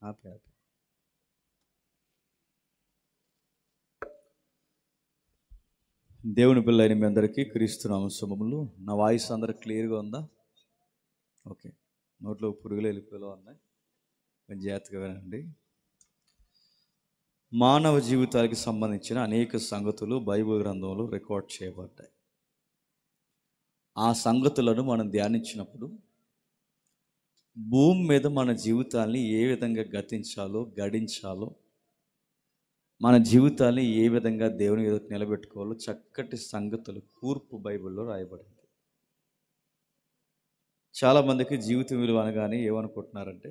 ఆపే ఆపే. దేవుని పిల్లైన మీ అందరికీ క్రీస్తునామ శుభములు. నా వాయిస్ అందరికి క్లియర్గా ఉందా? ఓకే. నోట్లో పురుగులు వెళ్ళిపోయేలా ఉన్నాయి, కొంచెం జాగ్రత్తగా వినండి. మానవ జీవితానికి సంబంధించిన అనేక సంగతులు బైబిల్ గ్రంథంలో రికార్డ్ చేయబడ్డాయి. ఆ సంగతులను మనం ధ్యానించినప్పుడు భూమి మీద మన జీవితాన్ని ఏ విధంగా గడించాలో, మన జీవితాన్ని ఏ విధంగా దేవుని ఎదుట నిలబెట్టుకోవాలో చక్కటి సంగతులు కూర్పు బైబిల్లో రాయబడింది. చాలామందికి జీవితం విలువ అనగానే ఏమనుకుంటున్నారంటే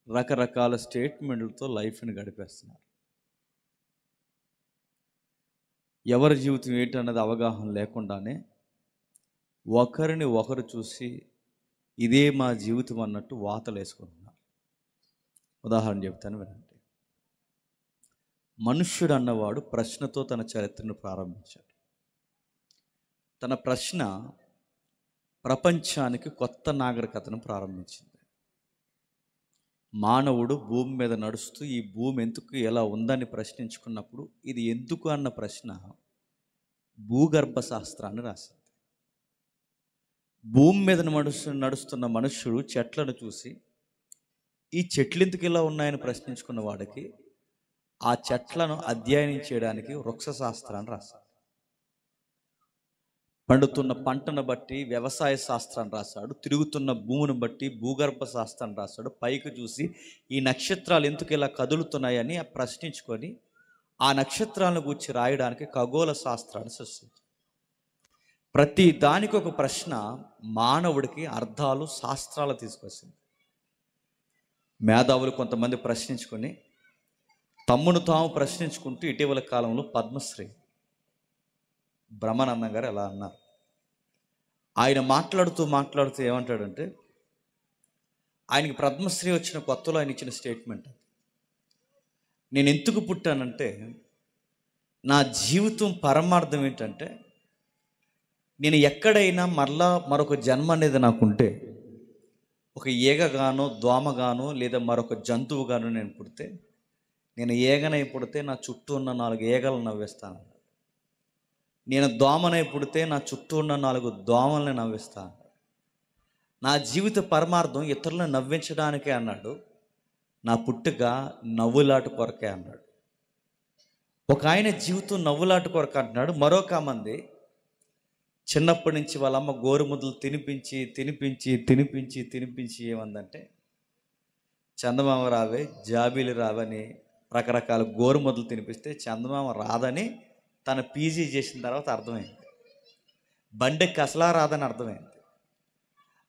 రకరకాల స్టేట్మెంట్లతో లైఫ్ని గడిపేస్తున్నారు. ఎవరి జీవితం ఏంటన్నది అవగాహన లేకుండానే ఒకరిని ఒకరు చూసి ఇదే మా జీవితం అన్నట్టు వాతలు వేసుకుంటున్నారు. ఉదాహరణ చెప్తాను వినండి. మనుష్యుడు అన్నవాడు ప్రశ్నతో తన చరిత్రను ప్రారంభించాడు. తన ప్రశ్న ప్రపంచానికి కొత్త నాగరికతను ప్రారంభించింది. మానవుడు భూమి మీద నడుస్తూ ఈ భూమి ఎందుకు ఎలా ఉందని ప్రశ్నించుకున్నప్పుడు ఇది ఎందుకు అన్న ప్రశ్న భూగర్భ శాస్త్రాన్ని రాసింది. భూమి మీద నడుస్తున్న మనుష్యుడు చెట్లను చూసి ఈ చెట్లు ఎందుకు ఇలా ఉన్నాయని ప్రశ్నించుకున్న వాడికి ఆ చెట్లను అధ్యయనం చేయడానికి వృక్ష శాస్త్రాన్ని రాశాడు. పండుతున్న పంటను బట్టి వ్యవసాయ శాస్త్రాన్ని రాశాడు. తిరుగుతున్న భూమిని బట్టి భూగర్భ శాస్త్రాన్ని రాశాడు. పైకి చూసి ఈ నక్షత్రాలు ఎందుకు ఇలా కదులుతున్నాయని ప్రశ్నించుకొని ఆ నక్షత్రాలను గూర్చి రాయడానికి ఖగోళ శాస్త్రాన్ని సృష్టించాడు. ప్రతి దానికి ఒక ప్రశ్న మానవుడికి అర్థాలు శాస్త్రాలు తీసుకొచ్చింది. మేధావులు కొంతమంది ప్రశ్నించుకొని తమ్మును తాము ప్రశ్నించుకుంటూ ఇటీవల కాలంలో పద్మశ్రీ బ్రహ్మానందం గారు ఎలా అన్నారు. ఆయన మాట్లాడుతూ ఏమంటాడంటే, ఆయనకి పద్మశ్రీ వచ్చిన కొత్తలో ఆయన ఇచ్చిన స్టేట్మెంట్, నేను ఎందుకు పుట్టానంటే నా జీవితం పరమార్థం ఏంటంటే నేను ఎక్కడైనా మరొక జన్మ అనేది నాకుంటే ఒక ఈగగానో దోమగానో లేదా మరొక జంతువుగానో నేను పుడితే, నేను ఈగనై పుడితే నా చుట్టూ ఉన్న 4 ఈగలను నవ్విస్తాను. నేను దోమనై పుడితే నా చుట్టూ ఉన్న 4 దోమల్ని నవ్విస్తాను. నా జీవిత పరమార్థం ఇతరులను నవ్వించడానికే అన్నాడు. నా పుట్టుక నవ్వులాట కొరకే అన్నాడు. ఒక ఆయన జీవితం నవ్వులాట కొరకు అంటున్నాడు. మరొక మంది చిన్నప్పటి నుంచి వాళ్ళ అమ్మ గోరుముద్దలు తినిపించి ఏమందంటే, చందమామ రావే జాబీలు రావని రకరకాల గోరుముద్దలు తినిపిస్తే చందమామ రాదని తన పీజీ చేసిన తర్వాత అర్థమైంది. బండెక్కి అసలా రాదని అర్థమైంది.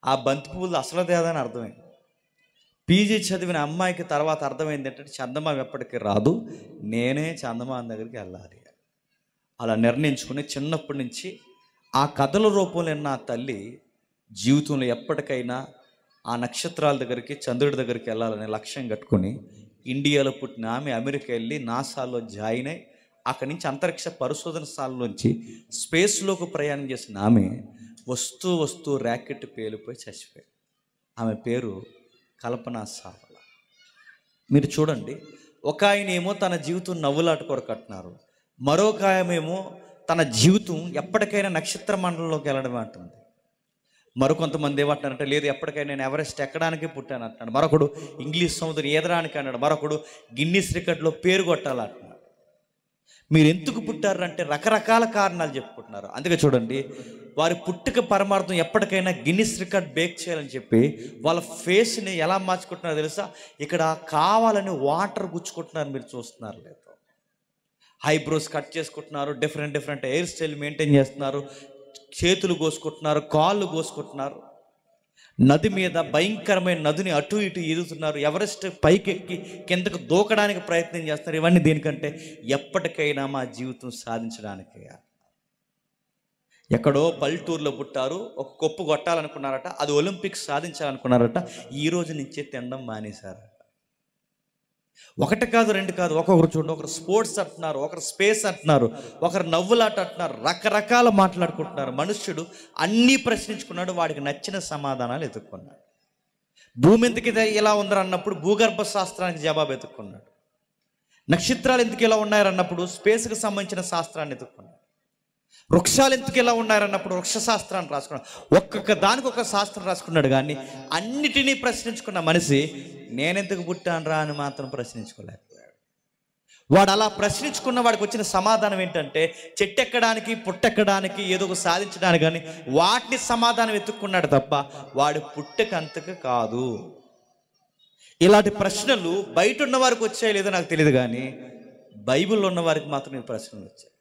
ఆ బంతి పువ్వులు అసలు తేదని అర్థమైంది. పీజీ చదివిన అమ్మాయికి తర్వాత అర్థమైంది ఏంటంటే చందమామ ఎప్పటికీ రాదు, నేనే చందమామ దగ్గరికి వెళ్ళాలి. అలా నిర్ణయించుకుని చిన్నప్పటి నుంచి ఆ కథల రూపంలో ఉన్న ఆ తల్లి జీవితంలో ఎప్పటికైనా ఆ నక్షత్రాల దగ్గరికి చంద్రుడి దగ్గరికి వెళ్ళాలనే లక్ష్యం కట్టుకుని ఇండియాలో పుట్టిన ఆమె అమెరికా వెళ్ళి నాసాలో జాయిన్ అయి అక్కడి నుంచి అంతరిక్ష పరిశోధన స్థానంలోంచి స్పేస్లోకి ప్రయాణం చేసిన ఆమె వస్తూ ర్యాకెట్ పేలిపోయి చచ్చిపోయాడు. ఆమె పేరు కల్పనా చావ్లా. మీరు చూడండి, ఒక ఆయన ఏమో తన జీవితం నవ్వులాట కొరకు అంటున్నారు, మరొక ఆయనేమో తన జీవితం ఎప్పటికైనా నక్షత్ర మండలంలోకి వెళ్ళడం అంటుంది. మరికొంతమంది ఏమంటున్నారంటే లేదు, ఎప్పటికైనా నేను ఎవరెస్ట్ ఎక్కడానికి పుట్టాను అంటున్నాడు. మరొకడు ఇంగ్లీష్ సముద్రం ఈదడానికి అన్నాడు. మరొకడు గిన్నిస్ రికార్డులో పేరు కొట్టాలంటున్నాడు. మీరు ఎందుకు పుట్టారంటే రకరకాల కారణాలు చెప్పుకుంటున్నారు. అందుకే చూడండి, వారి పుట్టుక పరమార్థం ఎప్పటికైనా గిన్నిస్ రికార్డ్ బ్రేక్ చేయాలని చెప్పి వాళ్ళ ఫేస్ని ఎలా మార్చుకుంటున్నారో తెలుసా? ఇక్కడ కావాలని వాటర్ గుచ్చుకుంటున్నారు. మీరు చూస్తున్నారు లేదు, ఐబ్రోస్ కట్ చేసుకుంటున్నారు, డిఫరెంట్ హెయిర్ స్టైల్ మెయింటైన్ చేస్తున్నారు, చేతులు కోసుకుంటున్నారు, కాళ్ళు కోసుకుంటున్నారు, నది మీద భయంకరమైన నదిని అటు ఇటు ఈదుతున్నారు, ఎవరెస్ట్ పైకెక్కి కిందకు దూకడానికి ప్రయత్నం చేస్తున్నారు. ఇవన్నీ దేనికంటే ఎప్పటికైనా మా జీవితం సాధించడానికి. ఎక్కడో పల్లెటూరులో పుట్టారు, ఒక కొప్పు కొట్టాలనుకున్నారట, అది ఒలింపిక్స్ సాధించాలనుకున్నారట, ఈ రోజు నుంచే తినడం మానేశారట. ఒకటి కాదు, రెండు కాదు, ఒక్కొక్కరు చూడండి, ఒకరు స్పోర్ట్స్ అంటున్నారు, ఒకరు స్పేస్ అంటున్నారు, ఒకరు నవ్వులాట అంటున్నారు, రకరకాల మాట్లాడుకుంటున్నారు. మనుష్యుడు అన్నీ ప్రశ్నించుకున్నాడు, వాడికి నచ్చిన సమాధానాలు ఎదుర్కొన్నాడు. భూమి ఎందుకు ఇలా ఉందని అన్నప్పుడు భూగర్భ శాస్త్రానికి జవాబు ఎత్తుక్కున్నాడు. నక్షత్రాలు ఎందుకు ఇలా ఉన్నారన్నప్పుడు స్పేస్కి సంబంధించిన శాస్త్రాన్ని ఎత్తుక్కున్నాడు. వృక్షాలు ఎందుకు ఇలా ఉన్నారన్నప్పుడు వృక్ష శాస్త్రాన్ని రాసుకున్నాడు. ఒక్కొక్క దానికి ఒక శాస్త్రం రాసుకున్నాడు. కానీ అన్నిటినీ ప్రశ్నించుకున్న మనిషి నేనెందుకు పుట్టానురా అని మాత్రం ప్రశ్నించుకోలేకపోయాడు. వాడు అలా ప్రశ్నించుకున్న వాడికి వచ్చిన సమాధానం ఏంటంటే చెట్టెక్కడానికి పుట్టెక్కడానికి ఏదో ఒక సాధించడానికి కానీ వాటిని సమాధానం వెతుక్కున్నాడు తప్ప వాడు పుట్టెకంతకు కాదు. ఇలాంటి ప్రశ్నలు బయట ఉన్న వారికి వచ్చాయో లేదో నాకు తెలియదు, కానీ బైబిల్లో ఉన్న వారికి మాత్రం ఈ ప్రశ్నలు వచ్చాయి.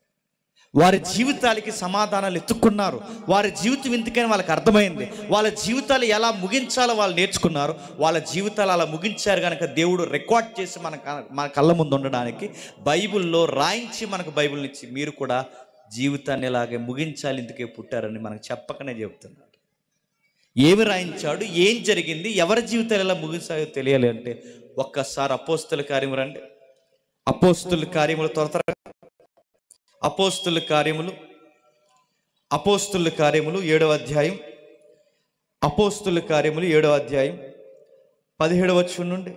వారి జీవితాలకి సమాధానాలు ఎత్తుక్కున్నారు. వారి జీవితం ఎందుకని వాళ్ళకి అర్థమైంది. వాళ్ళ జీవితాలు ఎలా ముగించాలో వాళ్ళు నేర్చుకున్నారు. వాళ్ళ జీవితాలు అలా ముగించారు కనుక దేవుడు రికార్డ్ చేసి మన కళ్ళ ముందు ఉండడానికి బైబిల్లో రాయించి మనకు బైబిల్ని ఇచ్చి మీరు కూడా జీవితాన్ని ఇలాగే ముగించాలి, ఇందుకే పుట్టారని మనకు చెప్పకనే చెబుతున్నాడు. ఏమి రాయించాడు, ఏం జరిగింది, ఎవరి జీవితాలు ఎలా ముగించాయో తెలియాలి అంటే ఒక్కసారి అపోస్తుల కార్యములు రండి. అపోస్తుల కార్యములు త్వరగా అపోస్తుల కార్యములు 7వ అధ్యాయం. అపోస్తుల కార్యములు 7వ అధ్యాయం 17వ వచనం నుండి.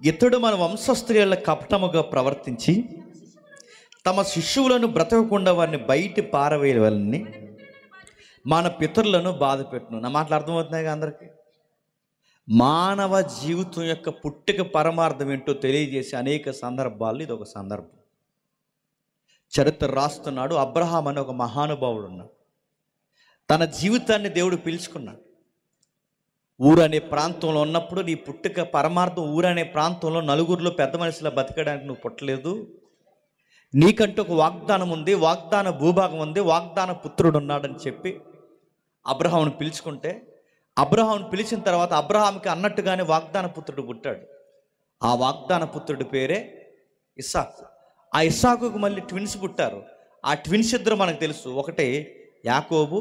ఇతడు మన వంశస్థుల కపటముగా ప్రవర్తించి తమ శిష్యువులను బ్రతకకుండా వారిని బయట పారవేయవలని మన పితరులను బాధ పెట్టును. నా మాటలు అర్థమవుతున్నాయి అందరికీ. మానవ జీవితం యొక్క పుట్టుక పరమార్థం ఏంటో తెలియజేసే అనేక సందర్భాలు ఇది ఒక సందర్భం. చరిత్ర రాస్తున్నాడు. అబ్రహాం అనే ఒక మహానుభావుడు ఉన్నాడు. తన జీవితాన్ని దేవుడు పిలుచుకున్నాడు. ఊరనే ప్రాంతంలో ఉన్నప్పుడు నీ పుట్టుక పరమార్థం ఊరనే ప్రాంతంలో నలుగురిలో పెద్ద మనిషిలా బతకడానికి నువ్వు పుట్టలేదు. నీకంటూ ఒక వాగ్దానం ఉంది, వాగ్దాన భూభాగం ఉంది, వాగ్దాన పుత్రుడు ఉన్నాడని చెప్పి అబ్రహామును పిలుచుకుంటే, అబ్రహామును పిలిచిన తర్వాత అబ్రహాంకి అన్నట్టుగానే వాగ్దాన పుత్రుడు పుట్టాడు. ఆ వాగ్దాన పుత్రుడి పేరే ఇస్సాకు. ఆ ఇస్సాకుకు మళ్ళీ ట్విన్స్ పుట్టారు. ఆ ట్విన్స్ ఇద్దరు మనకు తెలుసు, ఒకటే యాకోబు,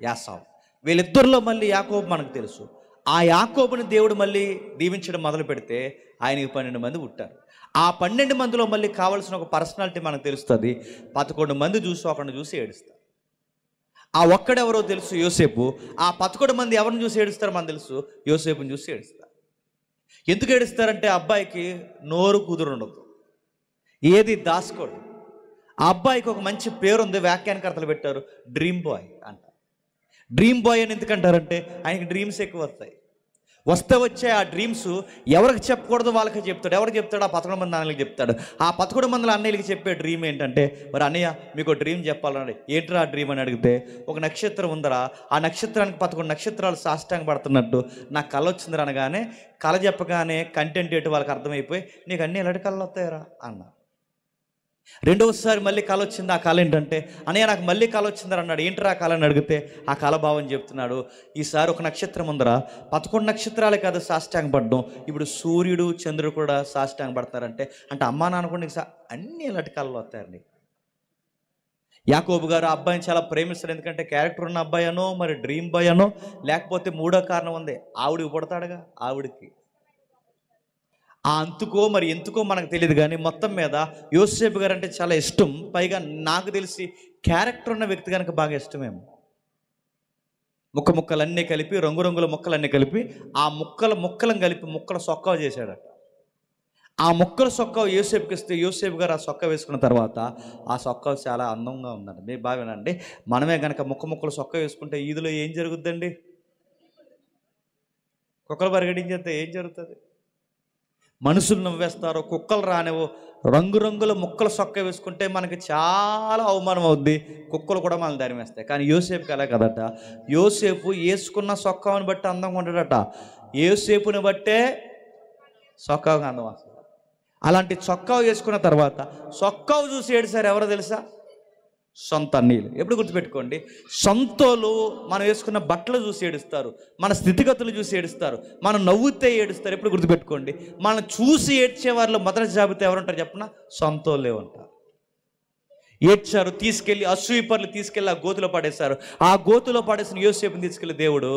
యాసావు. వీళ్ళిద్దరిలో మళ్ళీ యాకోబు మనకు తెలుసు. ఆ యాకోబుని దేవుడు మళ్ళీ దీవించడం మొదలు పెడితే ఆయనకి 12 మంది పుట్టారు. ఆ 12 మందిలో మళ్ళీ కావాల్సిన ఒక పర్సనాలిటీ మనకు తెలుస్తుంది. 11 మంది చూసి ఒకరిని చూసి ఏడుస్తారు. ఆ ఒక్కడెవరో తెలుసు, యోసేపు. ఆ 11 మంది ఎవరిని చూసి ఏడుస్తారో మనకు తెలుసు, యోసేపుని చూసి ఏడుస్తారు. ఎందుకు ఏడుస్తారంటే అబ్బాయికి నోరు కుదురుండదు, ఏది దాసుకోడు. ఆ అబ్బాయికి ఒక మంచి పేరుంది, వ్యాఖ్యానకర్తలు పెట్టారు, డ్రీమ్ బాయ్ అంట. డ్రీమ్ బాయ్ అని ఎందుకంటారంటే ఆయనకి డ్రీమ్స్ ఎక్కువ వచ్చే ఆ డ్రీమ్స్ ఎవరికి చెప్పకూడదు వాళ్ళకి చెప్తాడు. ఎవరికి చెప్తాడు? ఆ 11 మంది అన్నయ్యకి చెప్తాడు. ఆ 11 మంది అన్నయ్యకి చెప్పే డ్రీమ్ ఏంటంటే, మరి అన్నయ్య మీకు డ్రీమ్ చెప్పాలని. ఏంట్రా ఆ డ్రీమ్ అని అడిగితే, ఒక నక్షత్రం ఉందరా, ఆ నక్షత్రానికి 11 నక్షత్రాలు సాష్టాంగ పడుతున్నట్టు నాకు కళ వచ్చిందిరా అనగానే, కళ చెప్పగానే కంటెంట్ ఏంటి వాళ్ళకి అర్థమైపోయి నీకు అన్నీ ఎలాంటి కళలు వస్తాయరా అన్న. రెండవసారి మళ్ళీ కళ వచ్చింది. ఆ కళ ఏంటంటే, అన్నయ్య నాకు మళ్ళీ కళ వచ్చిందని అన్నాడు. ఏంట్రా ఆ కళ అని అడిగితే ఆ కళ భావం చెప్తున్నాడు. ఈసారి ఒక నక్షత్రం ఉందరా, 11 నక్షత్రాలే కాదు సాష్టాంగ పడ్డం, ఇప్పుడు సూర్యుడు చంద్రుడు కూడా సాష్టాంగ పడతారంటే, అంటే అమ్మా నాన్న కూడా నీకు అన్నీ ఇలాంటి కళలు వస్తాయండి. యాకోబు గారు ఆ అబ్బాయిని చాలా ప్రేమిస్తారు. ఎందుకంటే క్యారెక్టర్ ఉన్న అబ్బాయి అనో, మరి డ్రీమ్ బాయ్ అనో, లేకపోతే మూడో కారణం ఉంది, ఆవిడికి పుడతాడుగా, ఆవిడికి ఆ అంతుకో మరి ఎందుకో మనకు తెలియదు. కానీ మొత్తం మీద యోసేపు గారు అంటే చాలా ఇష్టం. పైగా నాకు తెలిసి క్యారెక్టర్ ఉన్న వ్యక్తి కనుక బాగా ఇష్టమేమో. ముక్కలన్నీ కలిపి, రంగురంగుల ముక్కలన్నీ కలిపి, ఆ ముక్కలను కలిపి ముక్కల సొక్కవ చేశాడట. ఆ ముక్కల సొక్కవ యోసేపుకి ఇస్తే యోసేపు గారు ఆ సొక్క వేసుకున్న తర్వాత ఆ సొక్కవ చాలా అందంగా ఉందండి. మీరు బాగా వినండి. మనమే కనుక ముక్కలు సొక్క వేసుకుంటే ఈదులో ఏం జరుగుద్దండి? కుక్కలు పరిగెడించేస్తే ఏం జరుగుతుంది? మనుషులు నవ్వేస్తారు, కుక్కలు రానివో. రంగురంగుల ముక్కల సొక్క వేసుకుంటే మనకి చాలా అవమానం అవుద్ది, కుక్కలు కూడా మనల్ని ధరిమేస్తాయి. కానీ యోసేపుకి అలా కదట. యోసేపు వేసుకున్న సొక్కని బట్టి అందంగా ఉంటాడట, యోసేపుని బట్టే సొక్కగా అందం వస్తుంది. అలాంటి చొక్కా వేసుకున్న తర్వాత సొక్కావు చూసి ఏడుసారు ఎవరో తెలుసా? సొంత అన్నీలు. ఎప్పుడు గుర్తుపెట్టుకోండి, సొంతోలు మనం వేసుకున్న బట్టలు చూసి ఏడుస్తారు, మన స్థితిగతులు చూసి ఏడుస్తారు, మనం నవ్వుతే ఏడుస్తారు. ఎప్పుడు గుర్తుపెట్టుకోండి, మనం చూసి ఏడ్చే వారిలో మొదటి జాబితా ఎవరుంటారు చెప్పిన? సొంతోళ్ళే ఉంటారు. ఏడ్చారు. తీసుకెళ్ళి అసూయపరులు తీసుకెళ్ళి ఆ గోతులో పడేశారు. ఆ గోతులో పడేసిన యోసేపుని తీసుకెళ్ళి దేవుడు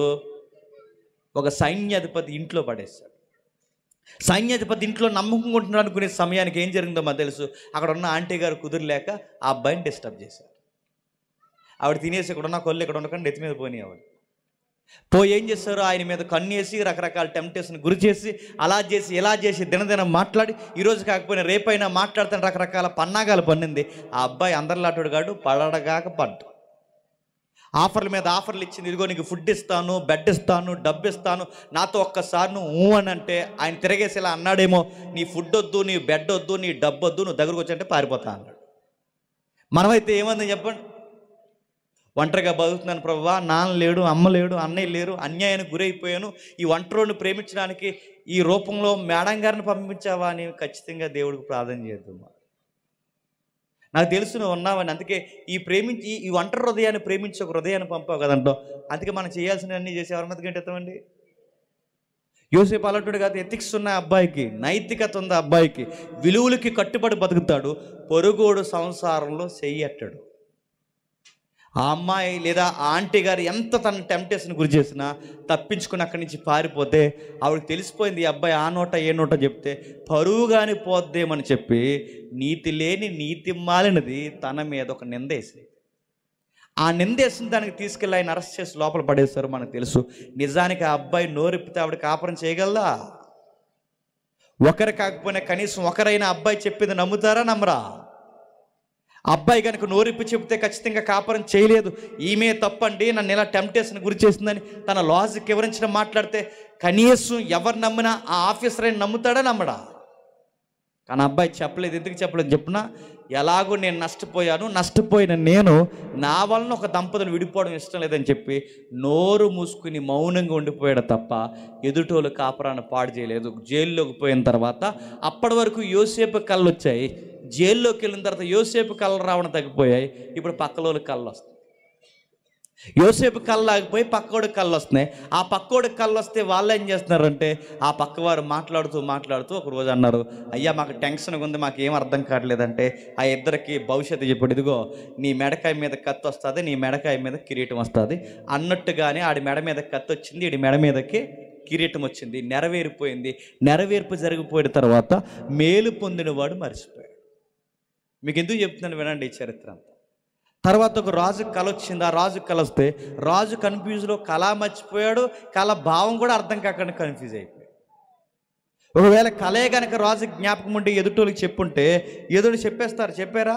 ఒక సైన్యాధిపతి ఇంట్లో పడేశాడు. సైన్యాధిపతి ఇంట్లో నమ్మకంగా ఉంటున్నాడు అనుకునే సమయానికి ఏం జరిగిందో మాకు తెలుసు. అక్కడ ఉన్న ఆంటీ గారు కుదురులేక ఆ అబ్బాయిని డిస్టర్బ్ చేశారు. ఆవిడ తినేసి ఇక్కడ ఉన్న కొల్లు ఇక్కడ ఉండకుండా నెత్తి మీద పోయి ఆవిడ పోయి ఏం చేస్తారు, ఆయన మీద కన్నేసి రకరకాల టెంప్టేషన్ గురి చేసి అలా చేసి ఇలా చేసి దినదినం మాట్లాడి ఈరోజు కాకపోయినా రేపైనా మాట్లాడుతాను రకరకాల పన్నాగాలు పన్నింది. ఆ అబ్బాయి అందరిలాంటి కాడు, పడగాక పడ్డు. ఆఫర్ల మీద ఆఫర్లు ఇచ్చింది. ఇదిగో నీకు ఫుడ్ ఇస్తాను, బెడ్ ఇస్తాను, డబ్బు ఇస్తాను, నాతో ఒక్కసారి నువ్వు అని అంటే ఆయన తిరగేసి ఇలా అన్నాడేమో, నీ ఫుడ్ వద్దు, నీ బెడ్ వద్దు, నీ డబ్బు వద్దు, నువ్వు దగ్గరకు వచ్చంటే పారిపోతా అన్నాడు. మనమైతే ఏమందని చెప్పండి, ఒంటరిగా బతుకుతున్నాను ప్రభువా, నాన్న లేడు, అమ్మ లేడు, అన్నయ్య లేరు, అన్యాయానికి గురైపోయాను, ఈ ఒంటరిని ప్రేమించడానికి ఈ రూపంలో మేడం గారిని పంపించావా అని ఖచ్చితంగా దేవుడికి ప్రార్థన చేద్దాం. నాకు తెలుసు నువ్వు ఉన్నావని, అందుకే ఈ ఒంటరి హృదయాన్ని ప్రేమించి ఒక హృదయాన్ని పంపావు కదంటో. అందుకే మనం చేయాల్సినవన్నీ చేసి ఎవరి మీద గంటెత్తామండి. యోసేపు అలాంటి కాదు, ఎథిక్స్ ఉన్న అబ్బాయికి, నైతికత ఉంది అబ్బాయికి, విలువలకి కట్టుబడి బతుకుతాడు. పొరుగోడు సంసారంలో చెయ్యట్టాడు. ఆ అమ్మాయి లేదా ఆ ఆంటీ గారు ఎంత తన టెంప్టేషన్ గురి చేసినా తప్పించుకుని అక్కడి నుంచి పారిపోతే ఆవిడకి తెలిసిపోయింది, ఈ అబ్బాయి ఆ నోట ఏ నోట చెప్తే పరువుగాని పోద్దేమని చెప్పి నీతి లేని నీతి మాలినది తన మీద ఒక నిందేసి, ఆ నిందేసిన దానికి తీసుకెళ్ళి ఆయన అరెస్ట్ చేసి లోపల పడేశారు. మనకు తెలుసు. నిజానికి ఆ అబ్బాయి నోరెప్పితే ఆవిడ కాపురం చేయగలదా? ఒకరు కాకపోయినా కనీసం ఒకరైనా అబ్బాయి చెప్పింది నమ్ముతారా, నమ్మరా? అబ్బాయి కనుక నోరిప్పి చెప్తే ఖచ్చితంగా కాపురం చేయలేదు. ఈమె తప్పండి, నన్ను ఇలా టెంప్టేషన్ గురి చేసిందని తన లాజిక్ వివరించడం మాట్లాడితే కనీసం ఎవరు నమ్మినా ఆ ఆఫీసర్ అయినా నమ్ముతాడా, నమ్మడా? కానీ అబ్బాయి చెప్పలేదు. ఎందుకు చెప్పలేదు చెప్పున, ఎలాగో నేను నష్టపోయిన నేను నా వలన ఒక దంపతులు విడిపోవడం ఇష్టం లేదని చెప్పి నోరు మూసుకుని మౌనంగా ఉండిపోయాడు తప్ప ఎదుటోళ్ళు కాపురాన్ని పాడు చేయలేదు. జైల్లోకి పోయిన తర్వాత అప్పటి వరకు యోసేపు కళ్ళు వచ్చాయి. జైల్లోకి వెళ్ళిన తర్వాత యోసేపు కళ్ళు రావడం తగ్గిపోయాయి. ఇప్పుడు పక్కలోకి కళ్ళు వస్తాయి. యోసేపు కళ్ళు ఆగిపోయి పక్కోడికి కళ్ళు వస్తున్నాయి. ఆ పక్కోడికి కళ్ళు వస్తే వాళ్ళు ఏం చేస్తున్నారంటే ఆ పక్కవారు మాట్లాడుతూ ఒక రోజు అన్నారు, అయ్యా మాకు టెన్షన్గా ఉంది, మాకు ఏం అర్థం కావట్లేదంటే ఆ ఇద్దరికి భవిష్యత్తు చెప్పాడు. ఇదిగో నీ మెడకాయ మీద కత్తి వస్తుంది, నీ మెడకాయ మీద కిరీటం వస్తుంది అన్నట్టుగానే ఆడి మెడ మీద కత్తి వచ్చింది, ఈడి మెడ మీదకి కిరీటం వచ్చింది. నెరవేరిపోయింది. నెరవేర్పు జరిగిపోయిన తర్వాత మేలు పొందినవాడు మర్చిపోయాడు. మీకు ఎందుకు చెప్తున్నాను వినండి ఈ చరిత్ర అంతా. తర్వాత ఒక రాజుకి కళ వచ్చింది. ఆ రాజుకి కళ వస్తే రాజు కన్ఫ్యూజ్లో కళ మర్చిపోయాడు, కళ భావం కూడా అర్థం కాకుండా కన్ఫ్యూజ్ అయిపోయాడు. ఒకవేళ కళే కనుక రాజు జ్ఞాపకం ఉండి ఎదుటోళ్ళకి చెప్పుంటే ఎదురు చెప్పేస్తారు. చెప్పారా?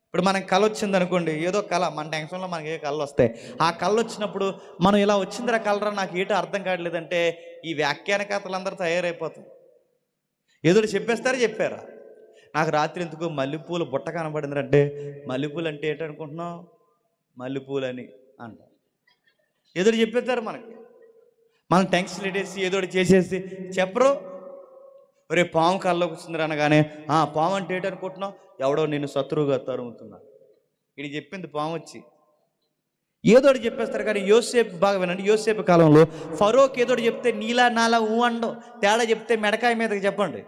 ఇప్పుడు మనకి కళ వచ్చింది అనుకోండి, ఏదో కళ, మన టెన్షన్లో మనకి ఏ కళలు వస్తాయి. ఆ కళ వచ్చినప్పుడు మనం ఇలా వచ్చిందిరా కలరా, నాకు ఏటో అర్థం కావట్లేదంటే ఈ వ్యాఖ్యానకర్తలందరూ తయారైపోతారు. ఎదురు చెప్పేస్తారా? చెప్పారా? నాకు రాత్రి ఎందుకు మల్లెపూలు బుట్ట కనబడిందంటే మల్లెపూలు అంటే ఏంటనుకుంటున్నావు, మల్లెపూలు అని అంట. ఎదురు చెప్పేస్తారు మనకి. మనం టెన్షన్ పెట్టేసి ఏదోటి చేసేసి చెప్పరు. రేపు పాము కళ్ళలోకి వచ్చింది అనగానే పాము అంటే ఏంటనుకుంటున్నావు, ఎవడో నిన్ను శత్రువుగా తరుముతున్నాడు, ఇది చెప్పింది పాము వచ్చి ఏదోటి చెప్పేస్తారు. కానీ యోసేపు బాగా వినండి, యోసేపు కాలంలో ఫరోకి ఏదోటి చెప్తే నీలా నాలా అండో, తేడా చెప్తే మెడకాయ మీదకి చెప్పండి,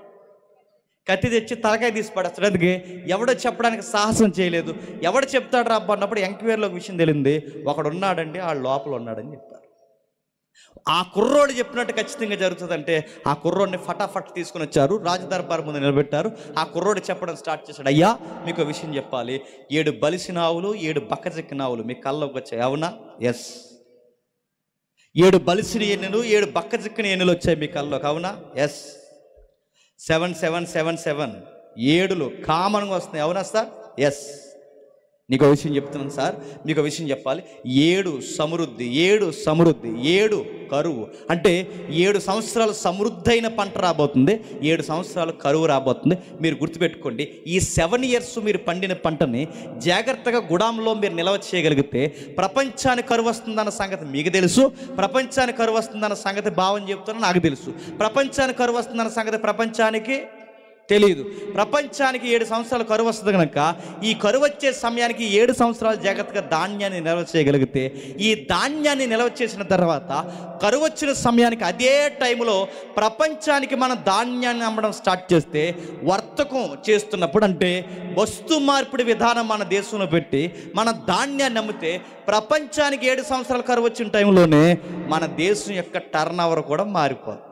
కత్తి తెచ్చి తలకాయ తీసి పడేస్తాడు. అందుకే ఎవడో చెప్పడానికి సాహసం చేయలేదు. ఎవడు చెప్తాడు రా అన్నప్పుడు ఎంక్వైరీలో ఒక విషయం తెలింది, ఒకడు ఉన్నాడండి, ఆ లోపల ఉన్నాడని చెప్పారు. ఆ కుర్రోడు చెప్పినట్టు ఖచ్చితంగా జరుగుతుందంటే ఆ కుర్రోడిని ఫటాఫట్ తీసుకుని వచ్చారు, రాజదర్బార్ ముందు నిలబెట్టారు. ఆ కుర్రోడు చెప్పడం స్టార్ట్ చేశాడు, అయ్యా మీకు విషయం చెప్పాలి, 7 బలిసిన ఆవులు 7 బక్కచెక్కిన ఆవులు మీ కళ్ళలోకి వచ్చాయి, అవునా? ఎస్. 7 బలిసిన ఎన్నులు 7 బక్కచెక్కిన ఎన్నులు వచ్చాయి మీ కళ్ళలోకి, అవునా? ఎస్. 7777 7లు కామన్గా వస్తున్నాయి, అవునా సార్? ఎస్. నీకు విషయం చెప్తున్నాను సార్, మీకు విషయం చెప్పాలి, 7 సమృద్ధి 7 కరువు. అంటే 7 సంవత్సరాలు సమృద్ధైన పంట రాబోతుంది, 7 సంవత్సరాలు కరువు రాబోతుంది. మీరు గుర్తుపెట్టుకోండి, ఈ 7 years మీరు పండిన పంటని జాగ్రత్తగా గుడాంలో మీరు నిల్వ చేయగలిగితే ప్రపంచానికి కరువు వస్తుందన్న సంగతి మీకు తెలుసు, ప్రపంచానికి కరువు వస్తుందన్న సంగతి భావం చెప్తున్నా నాకు తెలుసు, ప్రపంచానికి కరువు వస్తుందన్న సంగతి ప్రపంచానికి తెలియదు. ప్రపంచానికి 7 సంవత్సరాలు కరువు వస్తుంది కనుక ఈ కరువు వచ్చే సమయానికి 7 సంవత్సరాలు జాగ్రత్తగా ధాన్యాన్ని నిల్వ చేయగలిగితే, ఈ ధాన్యాన్ని నిల్వ చేసిన తర్వాత కరువు వచ్చిన సమయానికి అదే టైంలో ప్రపంచానికి మనం ధాన్యాన్ని అమ్మడం స్టార్ట్ చేస్తే, వర్తకం చేస్తున్నప్పుడు అంటే వస్తు మార్పిడి విధానం మన దేశంలో పెట్టి మన ధాన్యాన్ని అమ్మితే ప్రపంచానికి 7 సంవత్సరాలు కరువు వచ్చిన టైంలోనే మన దేశం యొక్క టర్న్ ఓవర్ కూడా మారిపోతుంది.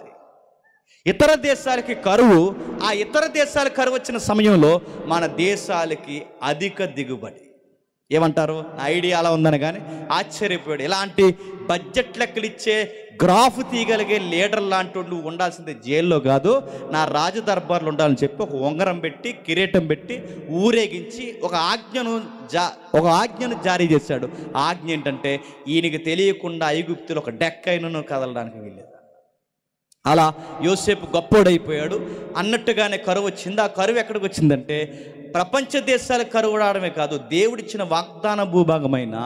ఇతర దేశాలకి కరువు, ఆ ఇతర దేశాల కరువు వచ్చిన సమయంలో మన దేశాలకి అధిక దిగుబడి. ఏమంటారు? ఐడియా అలా ఉందని కానీ ఆశ్చర్యపోయాడు. ఇలాంటి బడ్జెట్ లెక్కలు ఇచ్చే గ్రాఫ్ తీయగలిగే లీడర్ లాంటి వాళ్ళు ఉండాల్సిందే జైల్లో కాదు, నా రాజు దర్బార్లు ఉండాలని చెప్పి ఒక ఉంగరం పెట్టి కిరీటం పెట్టి ఊరేగించి ఒక ఆజ్ఞను జారీ చేశాడు. ఆజ్ఞ ఏంటంటే ఈయనకి తెలియకుండా ఐగుప్తులో ఒక డెక్కైనను కదలడానికి వీల్లేదు. అలా యోసేపు గొప్పోడైపోయాడు. అన్నట్టుగానే కరువు వచ్చింది. ఆ కరువు ఎక్కడికి వచ్చిందంటే ప్రపంచ దేశాలకు కరువు రావడమే కాదు, దేవుడిచ్చిన వాగ్దాన భూభాగమైన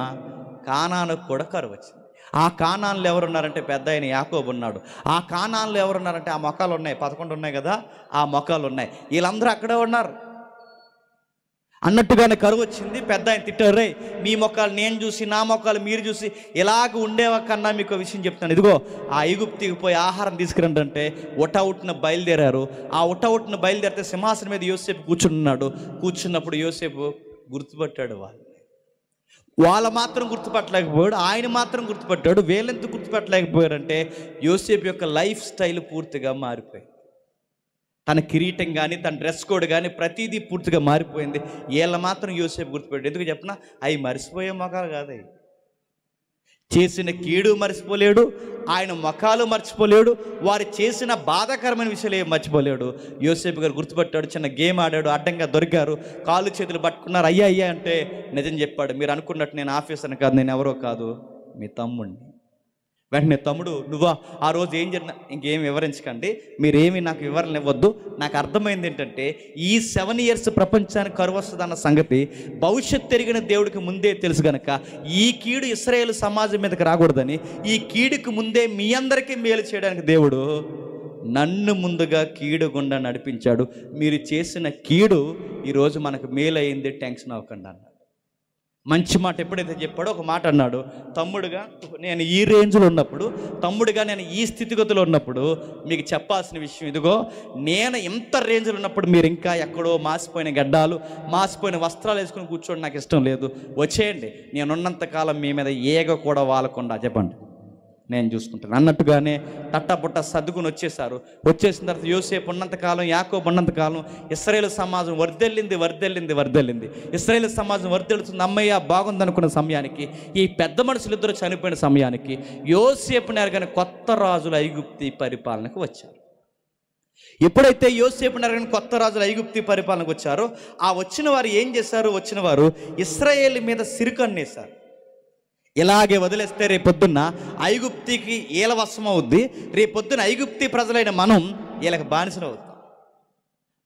కానానుకు కూడా కరువు వచ్చింది. ఆ కానాన్లో ఎవరున్నారంటే పెద్ద ఆయన యాకోబు ఉన్నాడు. ఆ కానాన్లో ఎవరున్నారంటే ఆ మొక్కలు ఉన్నాయి, 11 ఉన్నాయి కదా, ఆ మొక్కలు ఉన్నాయి. వీళ్ళందరూ అక్కడే ఉన్నారు. అన్నట్టుగానే కరువు వచ్చింది. పెద్ద ఆయన తిట్టారు, రే మీ మొక్కలు నేను చూసి నా మొక్కలు మీరు చూసి ఇలాగ ఉండేవా కన్నా మీకు విషయం చెప్తాను. ఇదిగో ఆ ఐగుప్తికి పోయి ఆహారం తీసుకురండి అంటే ఉటౌట్న బయలుదేరారు. ఆ ఉటౌట్న బయలుదేరితే సింహాసనం మీద యోసేపు కూర్చున్నాడు. కూర్చున్నప్పుడు యోసేపు గుర్తుపట్టాడు. వాళ్ళు మాత్రం గుర్తుపట్టలేకపోయాడు, ఆయన మాత్రం గుర్తుపట్టాడు. వీళ్ళెందుకు గుర్తుపట్టలేకపోయారంటే యోసేపు యొక్క లైఫ్ స్టైల్ పూర్తిగా మారిపోయింది. తన కిరీటం కానీ తన డ్రెస్ కోడ్ కానీ ప్రతిదీ పూర్తిగా మారిపోయింది. వీళ్ళ మాత్రం యోసేపు గుర్తుపెట్టాడు. ఎందుకు చెప్పినా అవి మరిసిపోయే మొఖాలు కాదు. అవి చేసిన కీడు మర్చిపోలేడు, ఆయన మొఖాలు మర్చిపోలేడు, వారు చేసిన బాధాకరమైన విషయాలు ఏం మర్చిపోలేడు. యోసేపు గారు గుర్తుపెట్టాడు. చిన్న గేమ్ ఆడాడు, అడ్డంగా దొరికారు, కాళ్ళు చేతులు పట్టుకున్నారు. అయ్యా అంటే నిజం చెప్పాడు. మీరు అనుకున్నట్టు నేను ఆఫీసర్ని కాదు, నేను ఎవరో కాదు, మీ తమ్ముడిని. వెంటనే తమ్ముడు, నువ్వా ఆ రోజు ఏం జరిగినా ఇంకేం వివరించకండి, మీరేమి నాకు వివరణ ఇవ్వద్దు. నాకు అర్థమైంది ఏంటంటే ఈ 7 ఇయర్స్ ప్రపంచానికి కరువు వస్తుందన్న సంగతి భవిష్యత్తు తిరిగిన దేవుడికి ముందే తెలుసు కనుక ఈ కీడు ఇశ్రాయేలు సమాజం మీదకి రాకూడదని, ఈ కీడుకు ముందే మీ అందరికీ మేలు చేయడానికి దేవుడు నన్ను ముందుగా కీడు గుండా నడిపించాడు. మీరు చేసిన కీడు ఈరోజు మనకు మేలు అయింది, టెన్షన్ అవ్వకండి అన్నాడు. మంచి మాట ఎప్పుడైతే చెప్పాడో ఒక మాట అన్నాడు, తమ్ముడుగా నేను ఈ రేంజ్లో ఉన్నప్పుడు, తమ్ముడుగా నేను ఈ స్థితిగతిలో ఉన్నప్పుడు మీకు చెప్పాల్సిన విషయం ఇదిగో, నేను ఎంత రేంజ్లో ఉన్నప్పుడు మీరు ఇంకా ఎక్కడో మాసిపోయిన గడ్డాలు మాసిపోయిన వస్త్రాలు వేసుకుని కూర్చోండి, నాకు ఇష్టం లేదు. వచ్చేయండి, నేనున్నంతకాలం మీ మీద ఏగ కూడా వాలకుండా చెప్పండి, నేను చూసుకుంటాను అన్నట్టుగానే తట్టబుట్ట సర్దుకుని వచ్చేసారు. వచ్చేసిన తర్వాత యోసేపు ఉన్నంతకాలం, యాకోబు ఉన్నంతకాలం ఇశ్రాయేలు సమాజం వర్ధిల్లింది. ఇశ్రాయేలు సమాజం వర్ధిల్లుతుంది. అమ్మయ్య బాగుందనుకున్న సమయానికి, ఈ పెద్ద మనుషులిద్దరూ చనిపోయిన సమయానికి యోసేపుని ఎరగని కొత్త రాజులు ఐగుప్తి పరిపాలనకు వచ్చారు. ఎప్పుడైతే యోసేపుని ఎరగని కొత్త రాజులు ఐగుప్తి పరిపాలనకు వచ్చారో ఆ వచ్చిన వారు ఏం చేశారు? వచ్చిన వారు ఇశ్రాయేలు మీద సిరుకన్నేశారు. ఇలాగే వదిలేస్తే రేపొద్దున్న ఐగుప్తికి ఈల వశం అవుద్ది. రేపొద్దున ఐగుప్తి ప్రజలైన మనం వీళ్ళకి బానిసలు అవుతాం.